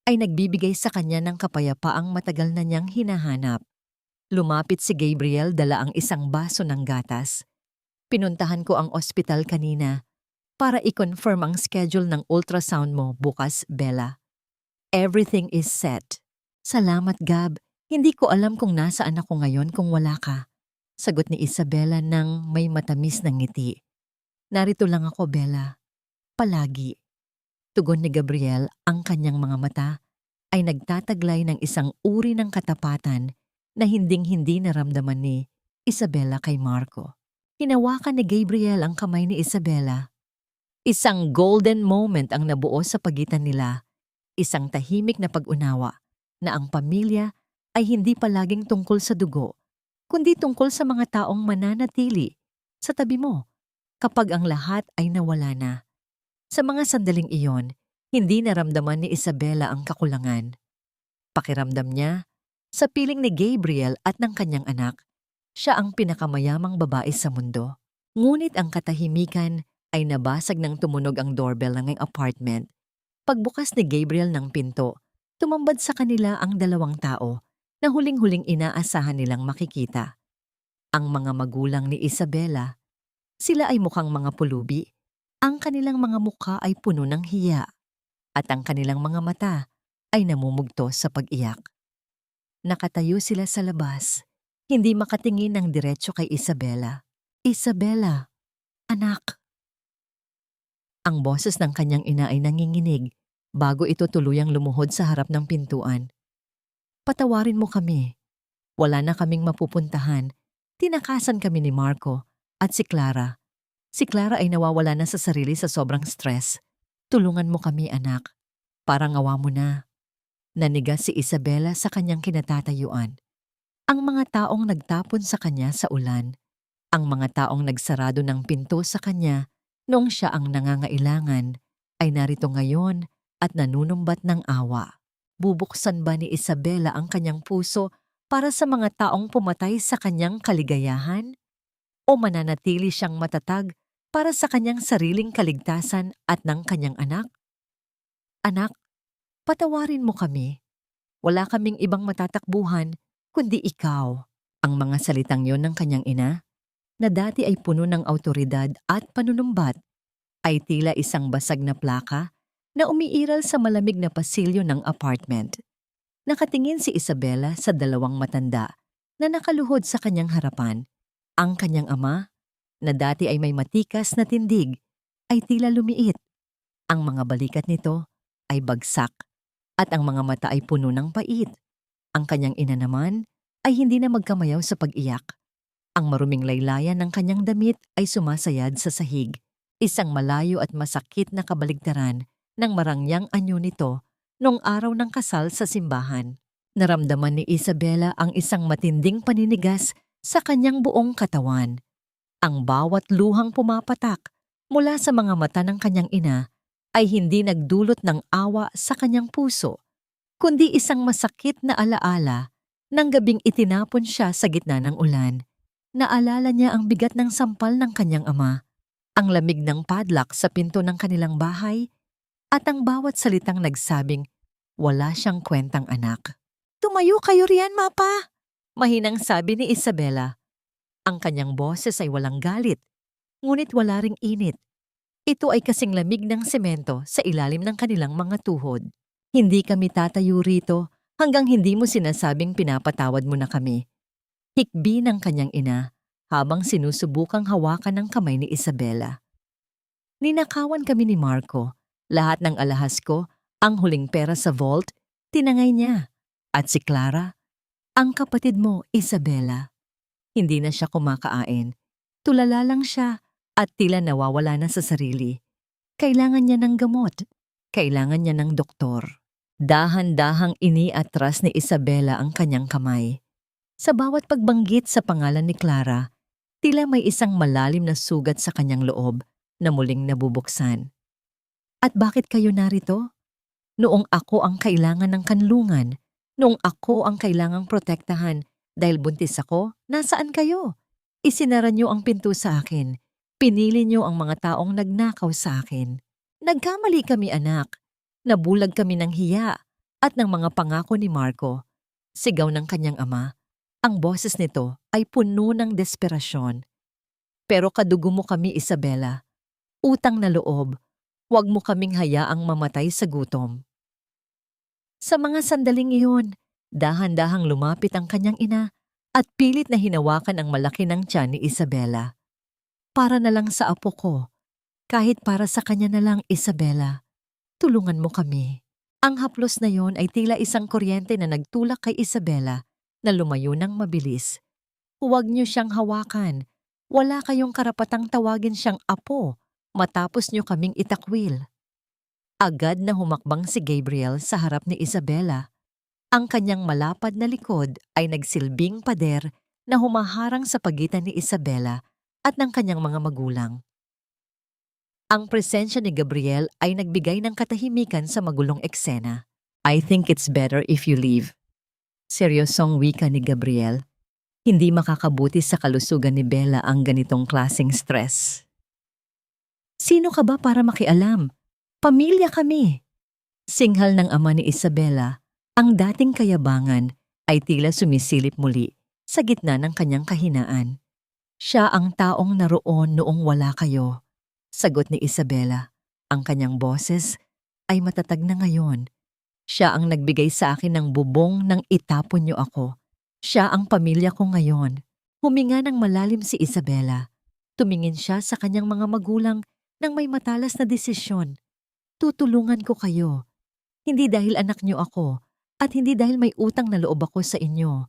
ay nagbibigay sa kanya ng kapayapaang matagal na niyang hinahanap. Lumapit si Gabriel, dala ang isang baso ng gatas. Pinuntahan ko ang ospital kanina para i-confirm ang schedule ng ultrasound mo bukas, Bella. Everything is set. Salamat, Gab. Hindi ko alam kung nasaan ako ngayon kung wala ka. Sagot ni Isabela nang may matamis na ngiti. Narito lang ako, Bella. Palagi. Tugon ni Gabriel, ang kanyang mga mata ay nagtataglay ng isang uri ng katapatan na hinding-hindi naramdaman ni Isabela kay Marco. Hinawakan ni Gabriel ang kamay ni Isabela. Isang golden moment ang nabuo sa pagitan nila. Isang tahimik na pag-unawa na ang pamilya ay hindi palaging tungkol sa dugo, kundi tungkol sa mga taong mananatili sa tabi mo kapag ang lahat ay nawala na. Sa mga sandaling iyon, hindi naramdaman ni Isabela ang kakulangan. Pakiramdam niya, sa piling ni Gabriel at ng kanyang anak, siya ang pinakamayamang babae sa mundo. Ngunit ang katahimikan ay nabasag nang tumunog ang doorbell ng apartment. Pagbukas ni Gabriel ng pinto, tumambad sa kanila ang dalawang tao na huling-huling inaasahan nilang makikita. Ang mga magulang ni Isabela. Sila ay mukhang mga pulubi. Ang kanilang mga mukha ay puno ng hiya at ang kanilang mga mata ay namumugto sa pag-iyak. Nakatayo sila sa labas, hindi makatingin ng diretso kay Isabela. Isabela, anak. Ang boses ng kanyang ina ay nanginginig bago ito tuluyang lumuhod sa harap ng pintuan. Patawarin mo kami. Wala na kaming mapupuntahan. Tinakasan kami ni Marco at si Clara. Si Clara ay nawawala na sa sarili sa sobrang stress. Tulungan mo kami, anak. Parang awa mo na. Nanigas si Isabela sa kanyang kinatatayuan. Ang mga taong nagtapon sa kanya sa ulan. Ang mga taong nagsarado ng pinto sa kanya noong siya ang nangangailangan ay narito ngayon at nanunumbat ng awa. Bubuksan ba ni Isabela ang kanyang puso para sa mga taong pumatay sa kanyang kaligayahan? O mananatili siyang matatag para sa kanyang sariling kaligtasan at ng kanyang anak? Anak, patawarin mo kami. Wala kaming ibang matatakbuhan kundi ikaw. Ang mga salitang yon ng kanyang ina, na dati ay puno ng awtoridad at panunumbat, ay tila isang basag na plaka na umiiral sa malamig na pasilyo ng apartment. Nakatingin si Isabela sa dalawang matanda na nakaluhod sa kanyang harapan. Ang kanyang ama, na dati ay may matikas na tindig, ay tila lumiit. Ang mga balikat nito ay bagsak at ang mga mata ay puno ng pait. Ang kanyang ina naman ay hindi na magkamayaw sa pag-iyak. Ang maruming laylayan ng kanyang damit ay sumasayad sa sahig. Isang malayo at masakit na kabaligtaran ng marangyang anyo nito noong araw ng kasal sa simbahan. Naramdaman ni Isabela ang isang matinding paninigas sa kanyang buong katawan. Ang bawat luhang pumapatak mula sa mga mata ng kanyang ina ay hindi nagdulot ng awa sa kanyang puso, kundi isang masakit na alaala ng gabing itinapon siya sa gitna ng ulan. Naalala niya ang bigat ng sampal ng kanyang ama, ang lamig ng padlock sa pinto ng kanilang bahay, at ang bawat salitang nagsabing wala siyang kwentang anak. "Tumayo kayo riyan, Mapa!" Mahinang sabi ni Isabela. Ang kanyang boses ay walang galit, ngunit wala ring init. Ito ay kasing lamig ng semento sa ilalim ng kanilang mga tuhod. "Hindi kami tatayo rito hanggang hindi mo sinasabing pinapatawad mo na kami." Hikbi ng kanyang ina habang sinusubukang hawakan ng kamay ni Isabela. "Ninakawan kami ni Marco. Lahat ng alahas ko, ang huling pera sa vault, tinangay niya. At si Clara, ang kapatid mo, Isabela. Hindi na siya kumakain. Tulala lang siya at tila nawawala na sa sarili. Kailangan niya ng gamot. Kailangan niya ng doktor." Dahan-dahang iniatras ni Isabela ang kanyang kamay. Sa bawat pagbanggit sa pangalan ni Clara, tila may isang malalim na sugat sa kanyang loob na muling nabubuksan. "At bakit kayo narito? Noong ako ang kailangan ng kanlungan, noong ako ang kailangang protektahan dahil buntis ako, nasaan kayo? Isinara niyo ang pinto sa akin. Pinili niyo ang mga taong nagnakaw sa akin. Nagkamali kami, anak. Nabulag kami ng hiya at ng mga pangako ni Marco." Sigaw ng kanyang ama. Ang boses nito ay puno ng desperasyon. "Pero kadugo mo kami, Isabela. Utang na loob. Huwag mo kaming hayaang mamatay sa gutom." Sa mga sandaling iyon, dahan-dahang lumapit ang kanyang ina at pilit na hinawakan ang malaki ng tiyan ni Isabela. "Para na lang sa apo ko. Kahit para sa kanya na lang, Isabela. Tulungan mo kami." Ang haplos na yon ay tila isang kuryente na nagtulak kay Isabela na lumayo ng mabilis. "Huwag niyo siyang hawakan. Wala kayong karapatang tawagin siyang apo matapos niyo kaming itakwil." Agad na humakbang si Gabriel sa harap ni Isabela. Ang kanyang malapad na likod ay nagsilbing pader na humaharang sa pagitan ni Isabela at ng kanyang mga magulang. Ang presensya ni Gabriel ay nagbigay ng katahimikan sa magulong eksena. "I think it's better if you leave." Seryosong wika ni Gabriel. Hindi makakabuti sa kalusugan ni Bella ang ganitong klaseng stress. "Sino ka ba para makialam? Pamilya kami." Singhal ng ama ni Isabela, ang dating kayabangan ay tila sumisilip muli sa gitna ng kanyang kahinaan. "Siya ang taong naroon noong wala kayo." Sagot ni Isabela. Ang kanyang boses ay matatag na ngayon. "Siya ang nagbigay sa akin ng bubong nang itapon niyo ako. Siya ang pamilya ko ngayon." Huminga ng malalim si Isabela. Tumingin siya sa kanyang mga magulang nang may matalas na desisyon. "Tutulungan ko kayo. Hindi dahil anak niyo ako at hindi dahil may utang na loob ako sa inyo.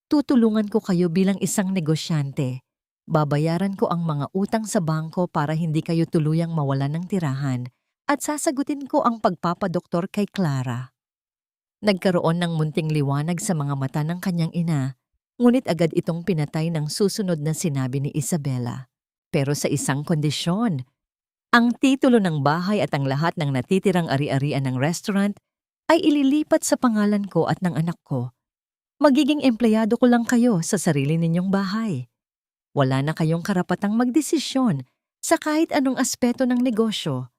Tutulungan ko kayo bilang isang negosyante. Babayaran ko ang mga utang sa bangko para hindi kayo tuluyang mawalan ng tirahan at sasagutin ko ang pagpapadoktor kay Clara." Nagkaroon ng munting liwanag sa mga mata ng kanyang ina, ngunit agad itong pinatay ng susunod na sinabi ni Isabela. "Pero sa isang kondisyon, ang titulo ng bahay at ang lahat ng natitirang ari-arian ng restaurant ay ililipat sa pangalan ko at ng anak ko. Magiging empleyado ko lang kayo sa sarili ninyong bahay. Wala na kayong karapatang magdesisyon sa kahit anong aspeto ng negosyo.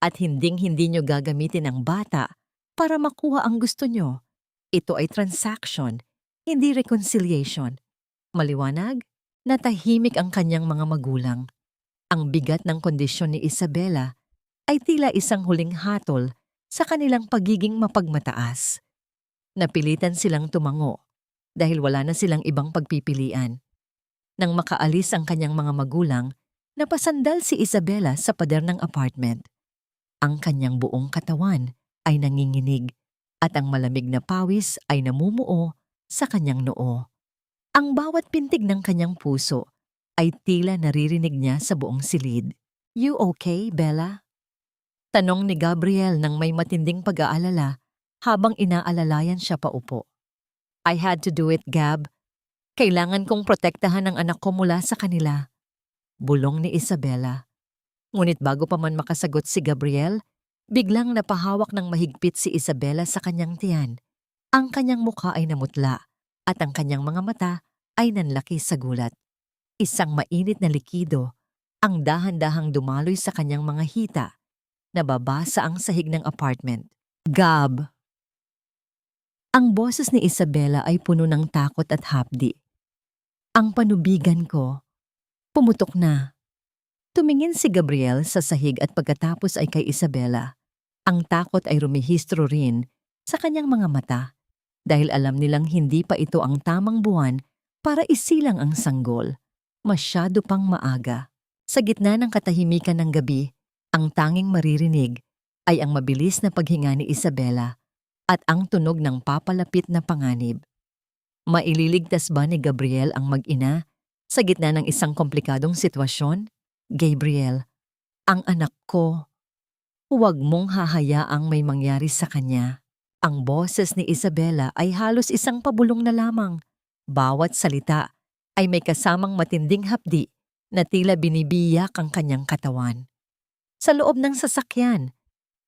At hinding-hindi nyo gagamitin ang bata para makuha ang gusto nyo. Ito ay transaction, hindi reconciliation. Maliwanag? Natahimik ang kanyang mga magulang. Ang bigat ng kondisyon ni Isabela ay tila isang huling hatol sa kanilang pagiging mapagmataas. Napilitan silang tumango dahil wala na silang ibang pagpipilian. Nang makaalis ang kanyang mga magulang, napasandal si Isabela sa pader ng apartment. Ang kanyang buong katawan ay nanginginig at ang malamig na pawis ay namumuo sa kanyang noo. Ang bawat pintig ng kanyang puso ay tila naririnig niya sa buong silid. "You okay, Bella?" Tanong ni Gabriel nang may matinding pag-aalala habang inaalalayan siya paupo. "I had to do it, Gab. Kailangan kong protektahan ang anak ko mula sa kanila." Bulong ni Isabela. Ngunit bago pa man makasagot si Gabriel, biglang napahawak ng mahigpit si Isabela sa kanyang tiyan. Ang kanyang mukha ay namutla at ang kanyang mga mata ay nanlaki sa gulat. Isang mainit na likido ang dahan-dahang dumaloy sa kanyang mga hita. Nababasa ang sahig ng apartment. "Gab!" Ang boses ni Isabela ay puno ng takot at hapdi. "Ang panubigan ko, pumutok na." Tumingin si Gabriel sa sahig at pagkatapos ay kay Isabela. Ang takot ay rumihistro rin sa kanyang mga mata dahil alam nilang hindi pa ito ang tamang buwan para isilang ang sanggol. Masyado pang maaga. Sa gitna ng katahimikan ng gabi, ang tanging maririnig ay ang mabilis na paghinga ni Isabela at ang tunog ng papalapit na panganib. Maililigtas ba ni Gabriel ang mag-ina sa gitna ng isang komplikadong sitwasyon? "Gabriel, ang anak ko. Huwag mong hahayaang may mangyari sa kanya." Ang boses ni Isabela ay halos isang pabulong na lamang. Bawat salita ay may kasamang matinding hapdi na tila binibiyak ang kanyang katawan. Sa loob ng sasakyan,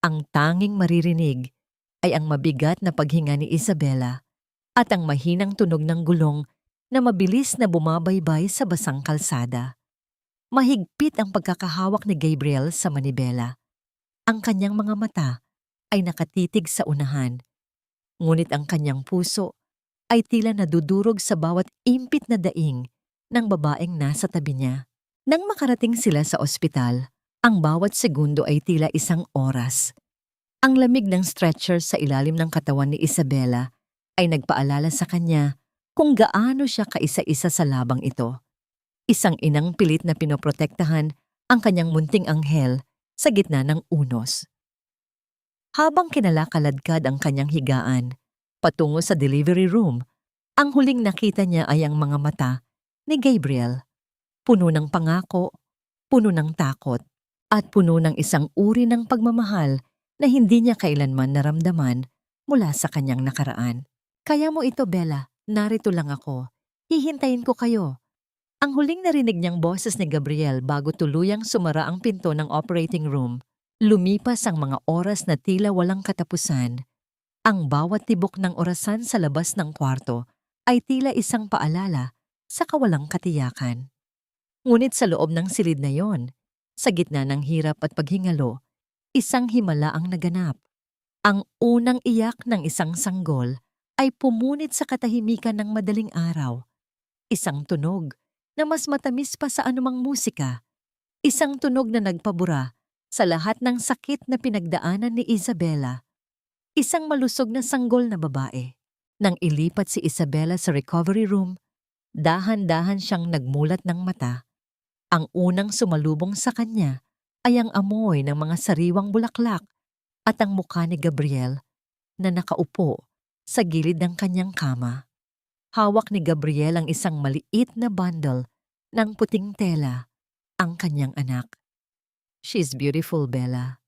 ang tanging maririnig ay ang mabigat na paghinga ni Isabela at ang mahinang tunog ng gulong na mabilis na bumabaybay sa basang kalsada. Mahigpit ang pagkakahawak ni Gabriel sa manibela. Ang kanyang mga mata ay nakatitig sa unahan, ngunit ang kanyang puso ay tila nadudurog sa bawat impit na daing ng babaeng nasa tabi niya. Nang makarating sila sa ospital, ang bawat segundo ay tila isang oras. Ang lamig ng stretcher sa ilalim ng katawan ni Isabela ay nagpaalala sa kanya kung gaano siya kaisa-isa sa labang ito. Isang inang pilit na pinoprotektahan ang kanyang munting anghel sa gitna ng unos. Habang kinalakaladkad ang kanyang higaan patungo sa delivery room, ang huling nakita niya ay ang mga mata ni Gabriel. Puno ng pangako, puno ng takot, at puno ng isang uri ng pagmamahal na hindi niya kailanman naramdaman mula sa kanyang nakaraan. "Kaya mo ito, Bella. Narito lang ako. Hihintayin ko kayo." Ang huling narinig niyang boses ni Gabriel bago tuluyang sumara ang pinto ng operating room. Lumipas ang mga oras na tila walang katapusan. Ang bawat tibok ng orasan sa labas ng kwarto ay tila isang paalala sa kawalang katiyakan. Ngunit sa loob ng silid na yon, sa gitna ng hirap at paghingalo, isang himala ang naganap. Ang unang iyak ng isang sanggol ay pumunit sa katahimikan ng madaling araw. Isang tunog na mas matamis pa sa anumang musika. Isang tunog na nagpabura sa lahat ng sakit na pinagdaanan ni Isabela. Isang malusog na sanggol na babae. Nang ilipat si Isabela sa recovery room, dahan-dahan siyang nagmulat ng mata. Ang unang sumalubong sa kanya ay ang amoy ng mga sariwang bulaklak at ang mukha ni Gabriel na nakaupo sa gilid ng kanyang kama. Hawak ni Gabriel ang isang maliit na bundle ng puting tela, ang kanyang anak. "She's beautiful, Bella.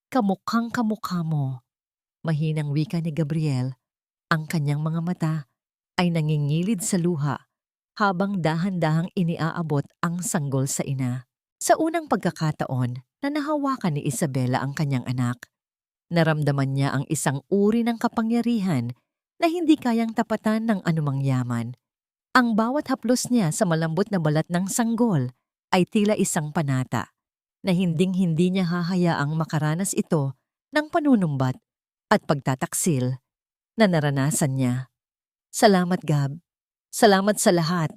Kamukhang kamukha mo." Mahinang wika ni Gabriel. Ang kanyang mga mata ay nangingilid sa luha habang dahan-dahang iniaabot ang sanggol sa ina. Sa unang pagkakataon na nahawakan ni Isabela ang kanyang anak, naramdaman niya ang isang uri ng kapangyarihan na hindi kayang tapatan ng anumang yaman. Ang bawat haplos niya sa malambot na balat ng sanggol ay tila isang panata. na hinding-hindi niya hahayaang makaranas ito ng panunumbat at pagtataksil na naranasan niya. Salamat, Gab. Salamat sa lahat,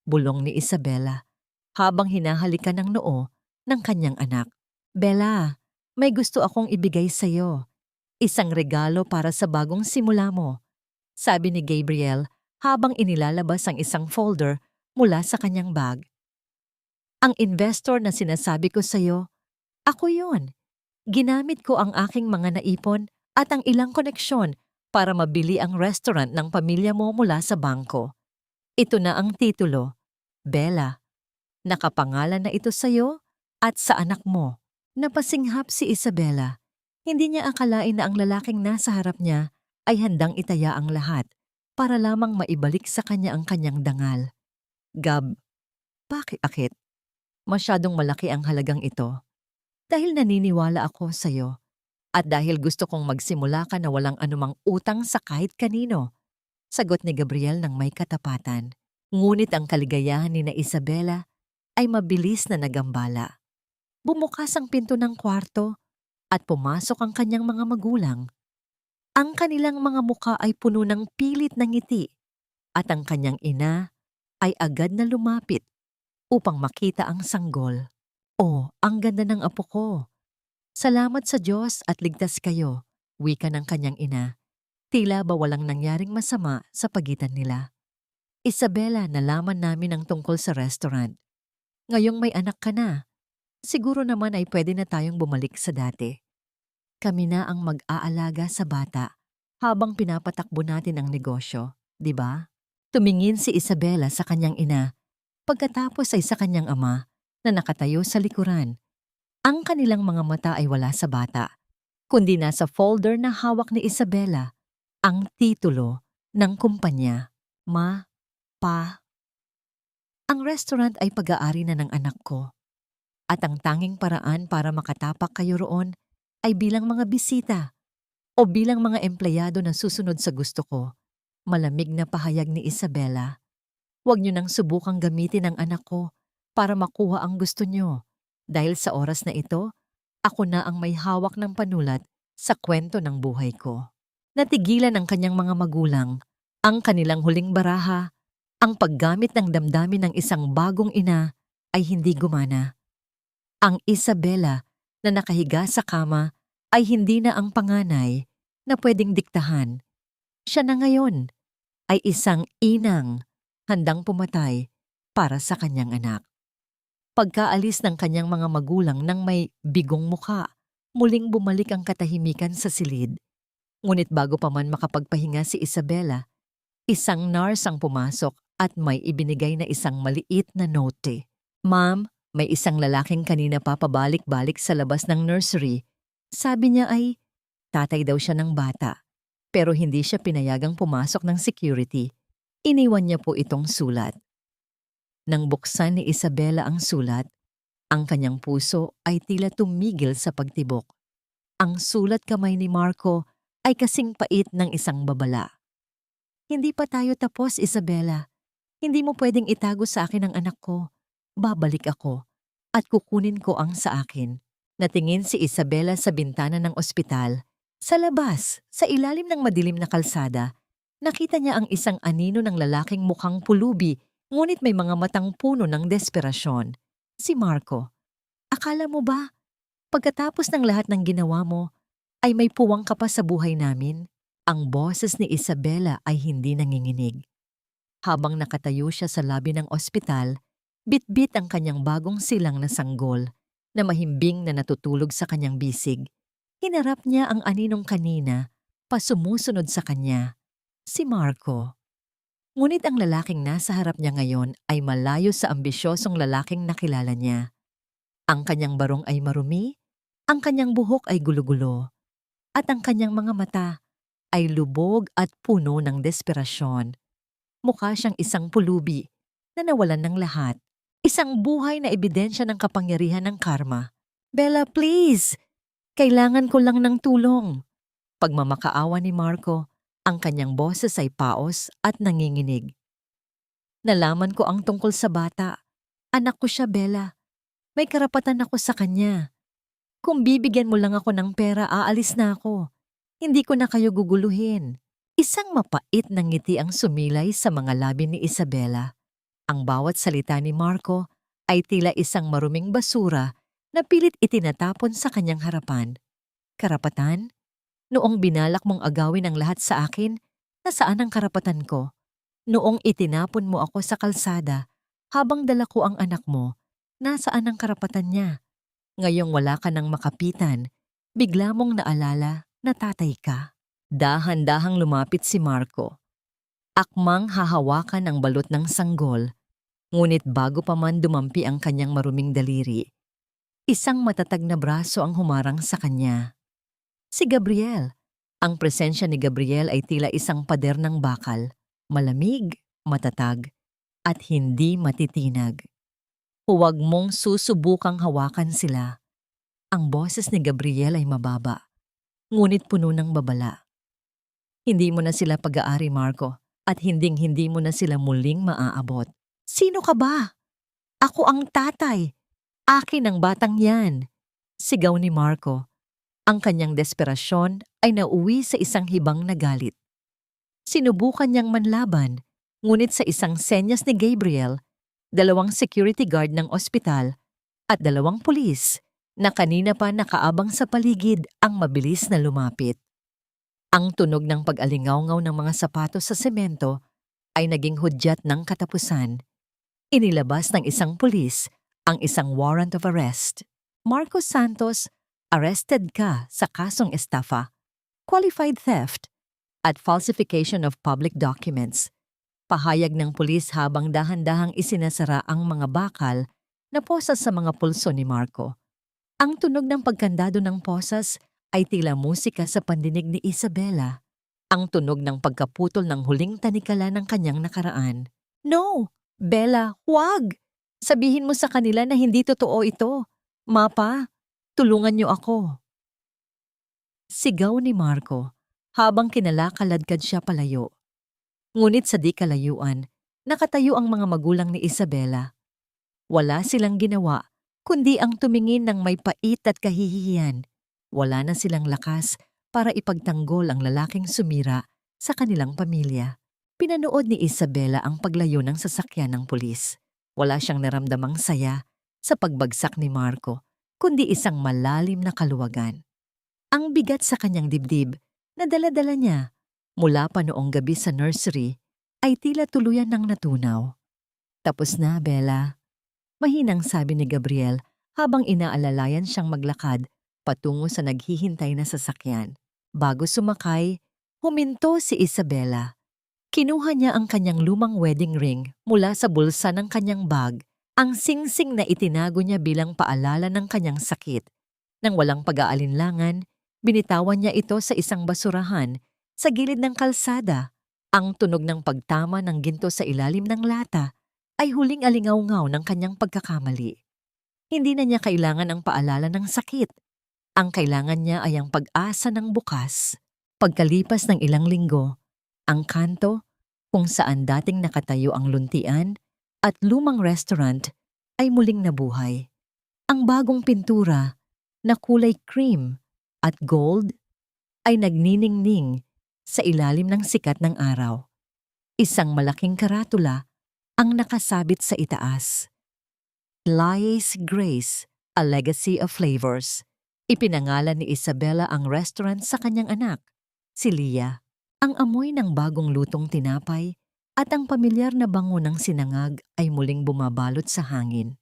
bulong ni Isabela habang hinahalikan ng noo ng kanyang anak. Bella, may gusto akong ibigay sa'yo. Isang regalo para sa bagong simula mo, sabi ni Gabriel habang inilalabas ang isang folder mula sa kanyang bag. Ang investor na sinasabi ko sa'yo, ako yun. Ginamit ko ang aking mga naipon at ang ilang koneksyon para mabili ang restaurant ng pamilya mo mula sa bangko. Ito na ang titulo, Bella. Nakapangalan na ito sa'yo at sa anak mo. Napasinghap si Isabela. Hindi niya akalain na ang lalaking nasa harap niya ay handang itaya ang lahat para lamang maibalik sa kanya ang kanyang dangal. Gab, bakit? Masyadong malaki ang halagang ito. Dahil naniniwala ako sa'yo at dahil gusto kong magsimula ka na walang anumang utang sa kahit kanino, sagot ni Gabriel ng may katapatan. Ngunit ang kaligayahan ni na Isabela ay mabilis na nagambala. Bumukas ang pinto ng kwarto at pumasok ang kanyang mga magulang. Ang kanilang mga muka ay puno ng pilit na ngiti at ang kanyang ina ay agad na lumapit upang makita ang sanggol. Oh, ang ganda ng apo ko. Salamat sa Diyos at ligtas kayo, wika ng kanyang ina. Tila ba walang nangyaring masama sa pagitan nila. Isabela, nalaman namin ang tungkol sa restaurant. Ngayong may anak ka na, siguro naman ay pwede na tayong bumalik sa dati. Kami na ang mag-aalaga sa bata habang pinapatakbo natin ang negosyo, di ba? Tumingin si Isabela sa kanyang ina, pagkatapos ay sa kanyang ama na nakatayo sa likuran. Ang kanilang mga mata ay wala sa bata, kundi nasa folder na hawak ni Isabela, ang titulo ng kumpanya, Ma, Pa. Ang restaurant ay pag-aari na ng anak ko. At ang tanging paraan para makatapak kayo roon ay bilang mga bisita o bilang mga empleyado na susunod sa gusto ko. Malamig na pahayag ni Isabela. Huwag niyo nang subukang gamitin ang anak ko para makuha ang gusto niyo. Dahil sa oras na ito, ako na ang may hawak ng panulat sa kwento ng buhay ko. Natigilan ang kanyang mga magulang, ang kanilang huling baraha, ang paggamit ng damdamin ng isang bagong ina ay hindi gumana. Ang Isabela na nakahiga sa kama ay hindi na ang panganay na pwedeng diktahan. Siya na ngayon ay isang inang handang pumatay para sa kanyang anak. Pagkaalis ng kanyang mga magulang nang may bigong muka, muling bumalik ang katahimikan sa silid. Ngunit bago pa man makapagpahinga si Isabela, isang nurse ang pumasok at may ibinigay na isang maliit na note. Ma'am, may isang lalaking kanina pa pabalik-balik sa labas ng nursery. Sabi niya ay tatay daw siya ng bata, pero hindi siya pinayagang pumasok ng security. Iniwan niya po itong sulat. Nang buksan ni Isabela ang sulat, ang kanyang puso ay tila tumigil sa pagtibok. Ang sulat kamay ni Marco ay kasing pait ng isang babala. Hindi pa tayo tapos, Isabela. Hindi mo pwedeng itago sa akin ang anak ko. Babalik ako at kukunin ko ang sa akin. Natingin si Isabela sa bintana ng ospital. Sa labas, sa ilalim ng madilim na kalsada, nakita niya ang isang anino ng lalaking mukhang pulubi, ngunit may mga matang puno ng desperasyon. Si Marco. Akala mo ba, pagkatapos ng lahat ng ginawa mo, ay may puwang ka pa sa buhay namin? Ang boses ni Isabela ay hindi nanginginig. Habang nakatayo siya sa labi ng ospital, bitbit ang kanyang bagong silang na sanggol na mahimbing na natutulog sa kanyang bisig. Hinarap niya ang aninong kanina, pasumusunod sa kanya, si Marco. Ngunit ang lalaking nasa harap niya ngayon ay malayo sa ambisyosong lalaking nakilala niya. Ang kanyang barong ay marumi, ang kanyang buhok ay gulo-gulo, at ang kanyang mga mata ay lubog at puno ng desperasyon. Mukha siyang isang pulubi na nawalan ng lahat. Isang buhay na ebidensya ng kapangyarihan ng karma. Bella, please! Kailangan ko lang ng tulong. Pagmamakaawa ni Marco, ang kanyang boses ay paos at nanginginig. Nalaman ko ang tungkol sa bata. Anak ko siya, Bella. May karapatan ako sa kanya. Kung bibigyan mo lang ako ng pera, aalis na ako. Hindi ko na kayo guguluhin. Isang mapait na ngiti ang sumilay sa mga labi ni Isabela. Ang bawat salita ni Marco ay tila isang maruming basura na pilit itinatapon sa kanyang harapan. Karapatan? Noong binalak mong agawin ang lahat sa akin, nasaan ang karapatan ko? Noong itinapon mo ako sa kalsada, habang dala ko ang anak mo, nasaan ang karapatan niya? Ngayong wala ka nang makapitan, bigla mong naalala na tatay ka. Dahan-dahang lumapit si Marco. Akmang hahawakan ang balot ng sanggol, ngunit bago pa man dumampi ang kanyang maruming daliri, isang matatag na braso ang humarang sa kanya. Si Gabriel. Ang presensya ni Gabriel ay tila isang pader ng bakal, malamig, matatag, at hindi matitinag. Huwag mong susubukang hawakan sila. Ang boses ni Gabriel ay mababa, ngunit puno ng babala. Hindi mo na sila pag-aari, Marco, at hinding-hindi mo na sila muling maaabot. Sino ka ba? Ako ang tatay. Akin ang batang yan. Sigaw ni Marco. Ang kanyang desperasyon ay nauwi sa isang hibang na galit. Sinubukan niyang manlaban, ngunit sa isang senyas ni Gabriel, 2 security guard ng ospital at 2 pulis na kanina pa nakaabang sa paligid ang mabilis na lumapit. Ang tunog ng pag-alingawngaw ng mga sapatos sa semento ay naging hudyat ng katapusan. Inilabas ng isang pulis ang isang warrant of arrest. Marcos Santos, arrested ka sa kasong estafa, qualified theft, at falsification of public documents. Pahayag ng pulis habang dahan-dahang isinasara ang mga bakal na posas sa mga pulso ni Marco. Ang tunog ng pagkandado ng posas ay tila musika sa pandinig ni Isabela. Ang tunog ng pagkaputol ng huling tanikala ng kanyang nakaraan. No! Bella, huwag! Sabihin mo sa kanila na hindi totoo ito. Mapa, tulungan niyo ako. Sigaw ni Marco habang kinalakaladkad siya palayo. Ngunit sa di kalayuan, nakatayo ang mga magulang ni Isabela. Wala silang ginawa kundi ang tumingin ng may pait at kahihiyan. Wala na silang lakas para ipagtanggol ang lalaking sumira sa kanilang pamilya. Pinanood ni Isabela ang paglayo ng sasakyan ng pulis. Wala siyang naramdamang saya sa pagbagsak ni Marco, kundi isang malalim na kaluwagan. Ang bigat sa kanyang dibdib na dala-dala niya mula pa noong gabi sa nursery ay tila tuluyan ng natunaw. Tapos na, Bella. Mahinang sabi ni Gabriel habang inaalalayan siyang maglakad patungo sa naghihintay na sasakyan. Bago sumakay, huminto si Isabela. Kinuha niya ang kanyang lumang wedding ring mula sa bulsa ng kanyang bag, ang singsing na itinago niya bilang paalala ng kanyang sakit. Nang walang pag-aalinlangan, binitawan niya ito sa isang basurahan sa gilid ng kalsada. Ang tunog ng pagtama ng ginto sa ilalim ng lata ay huling alingawngaw ng kanyang pagkakamali. Hindi na niya kailangan ang paalala ng sakit. Ang kailangan niya ay ang pag-asa ng bukas. Pagkalipas ng ilang linggo, ang kanto, kung saan dating nakatayo ang luntian at lumang restaurant, ay muling nabuhay. Ang bagong pintura na kulay cream at gold ay nagniningning sa ilalim ng sikat ng araw. Isang malaking karatula ang nakasabit sa itaas. Laye's Grace, a Legacy of Flavors. Ipinangalan ni Isabela ang restaurant sa kanyang anak, si Leah. Ang amoy ng bagong lutong tinapay at ang pamilyar na bango ng sinangag ay muling bumabalot sa hangin.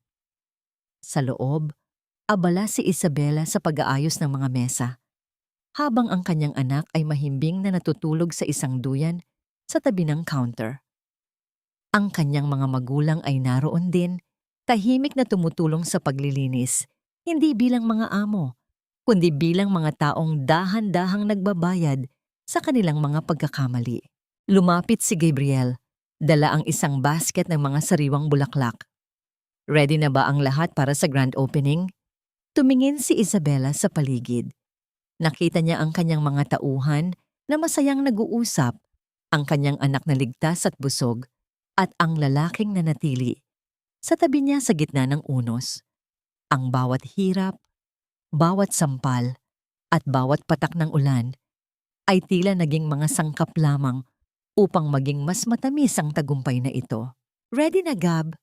Sa loob, abala si Isabela sa pag-aayos ng mga mesa, habang ang kanyang anak ay mahimbing na natutulog sa isang duyan sa tabi ng counter. Ang kanyang mga magulang ay naroon din, tahimik na tumutulong sa paglilinis, hindi bilang mga amo, kundi bilang mga taong dahan-dahang nagbabayad sa kanilang mga pagkakamali. Lumapit si Gabriel, dala ang isang basket ng mga sariwang bulaklak. Ready na ba ang lahat para sa grand opening? Tumingin si Isabela sa paligid. Nakita niya ang kanyang mga tauhan na masayang nag-uusap, ang kanyang anak na ligtas at busog, at ang lalaking nanatili sa tabi niya sa gitna ng unos. Ang bawat hirap, bawat sampal, at bawat patak ng ulan ay tila naging mga sangkap lamang upang maging mas matamis ang tagumpay na ito. "Ready na, Gab?"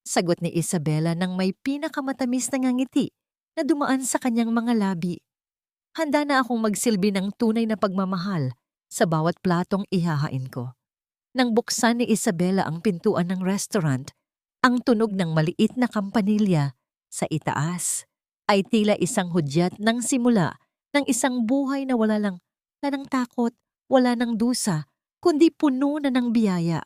Sagot ni Isabela nang may pinakamatamis na ngiti na dumaan sa kanyang mga labi. Handa na akong magsilbi ng tunay na pagmamahal sa bawat platong ihahain ko. Nang buksan ni Isabela ang pintuan ng restaurant, ang tunog ng maliit na kampanilya sa itaas ay tila isang hudyat ng simula ng isang buhay na wala ng takot, wala ng dusa, kundi puno na ng biyaya.